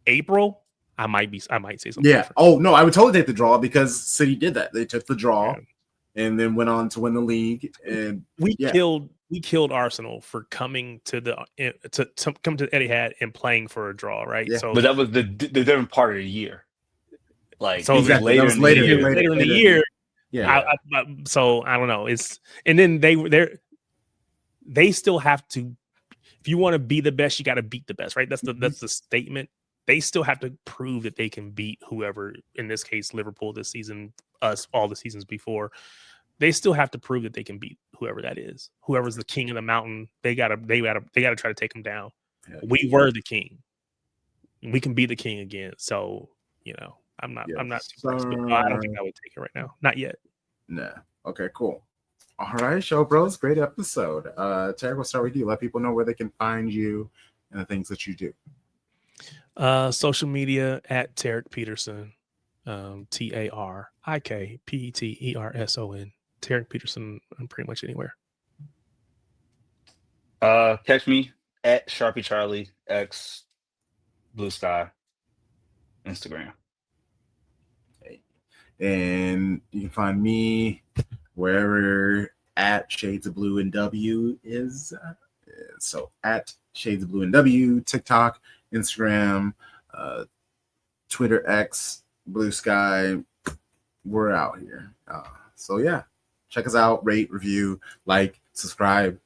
April, I might say something. Yeah. Different. Oh no, I would totally take the draw because City did that. They took the draw and then went on to win the league. And we killed Arsenal for coming to come to Etihad and playing for a draw, right? Yeah. So, but that was the different part of the year. Like so exactly. Later in the year. Yeah. So I don't know. And then they still have to. If you want to be the best, you got to beat the best, right? That's the statement. They still have to prove that they can beat whoever. In this case, Liverpool this season, us all the seasons before. They still have to prove that they can beat whoever that is. Whoever's the king of the mountain, they gotta try to take them down. Yeah. We were the king. We can be the king again. So I'm not too pressed, but I don't think I would take it right now. Not yet. Nah. Okay, cool. All right, show bros, great episode. Tarik, we'll start with you. Let people know where they can find you and the things that you do. Social media at Tarik Peterson, TarikPeterson, Tarik Peterson, pretty much anywhere. Catch me at Sharpie Charlie, X, Blue Sky, Instagram. And you can find me wherever at Shades of Blue and W is. So at Shades of Blue and W, TikTok, Instagram, Twitter, X, Blue Sky. We're out here. So yeah, check us out, rate, review, like, subscribe,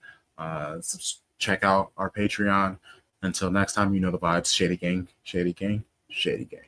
check out our Patreon. Until next time, you know the vibes. Shady gang, shady gang, shady gang.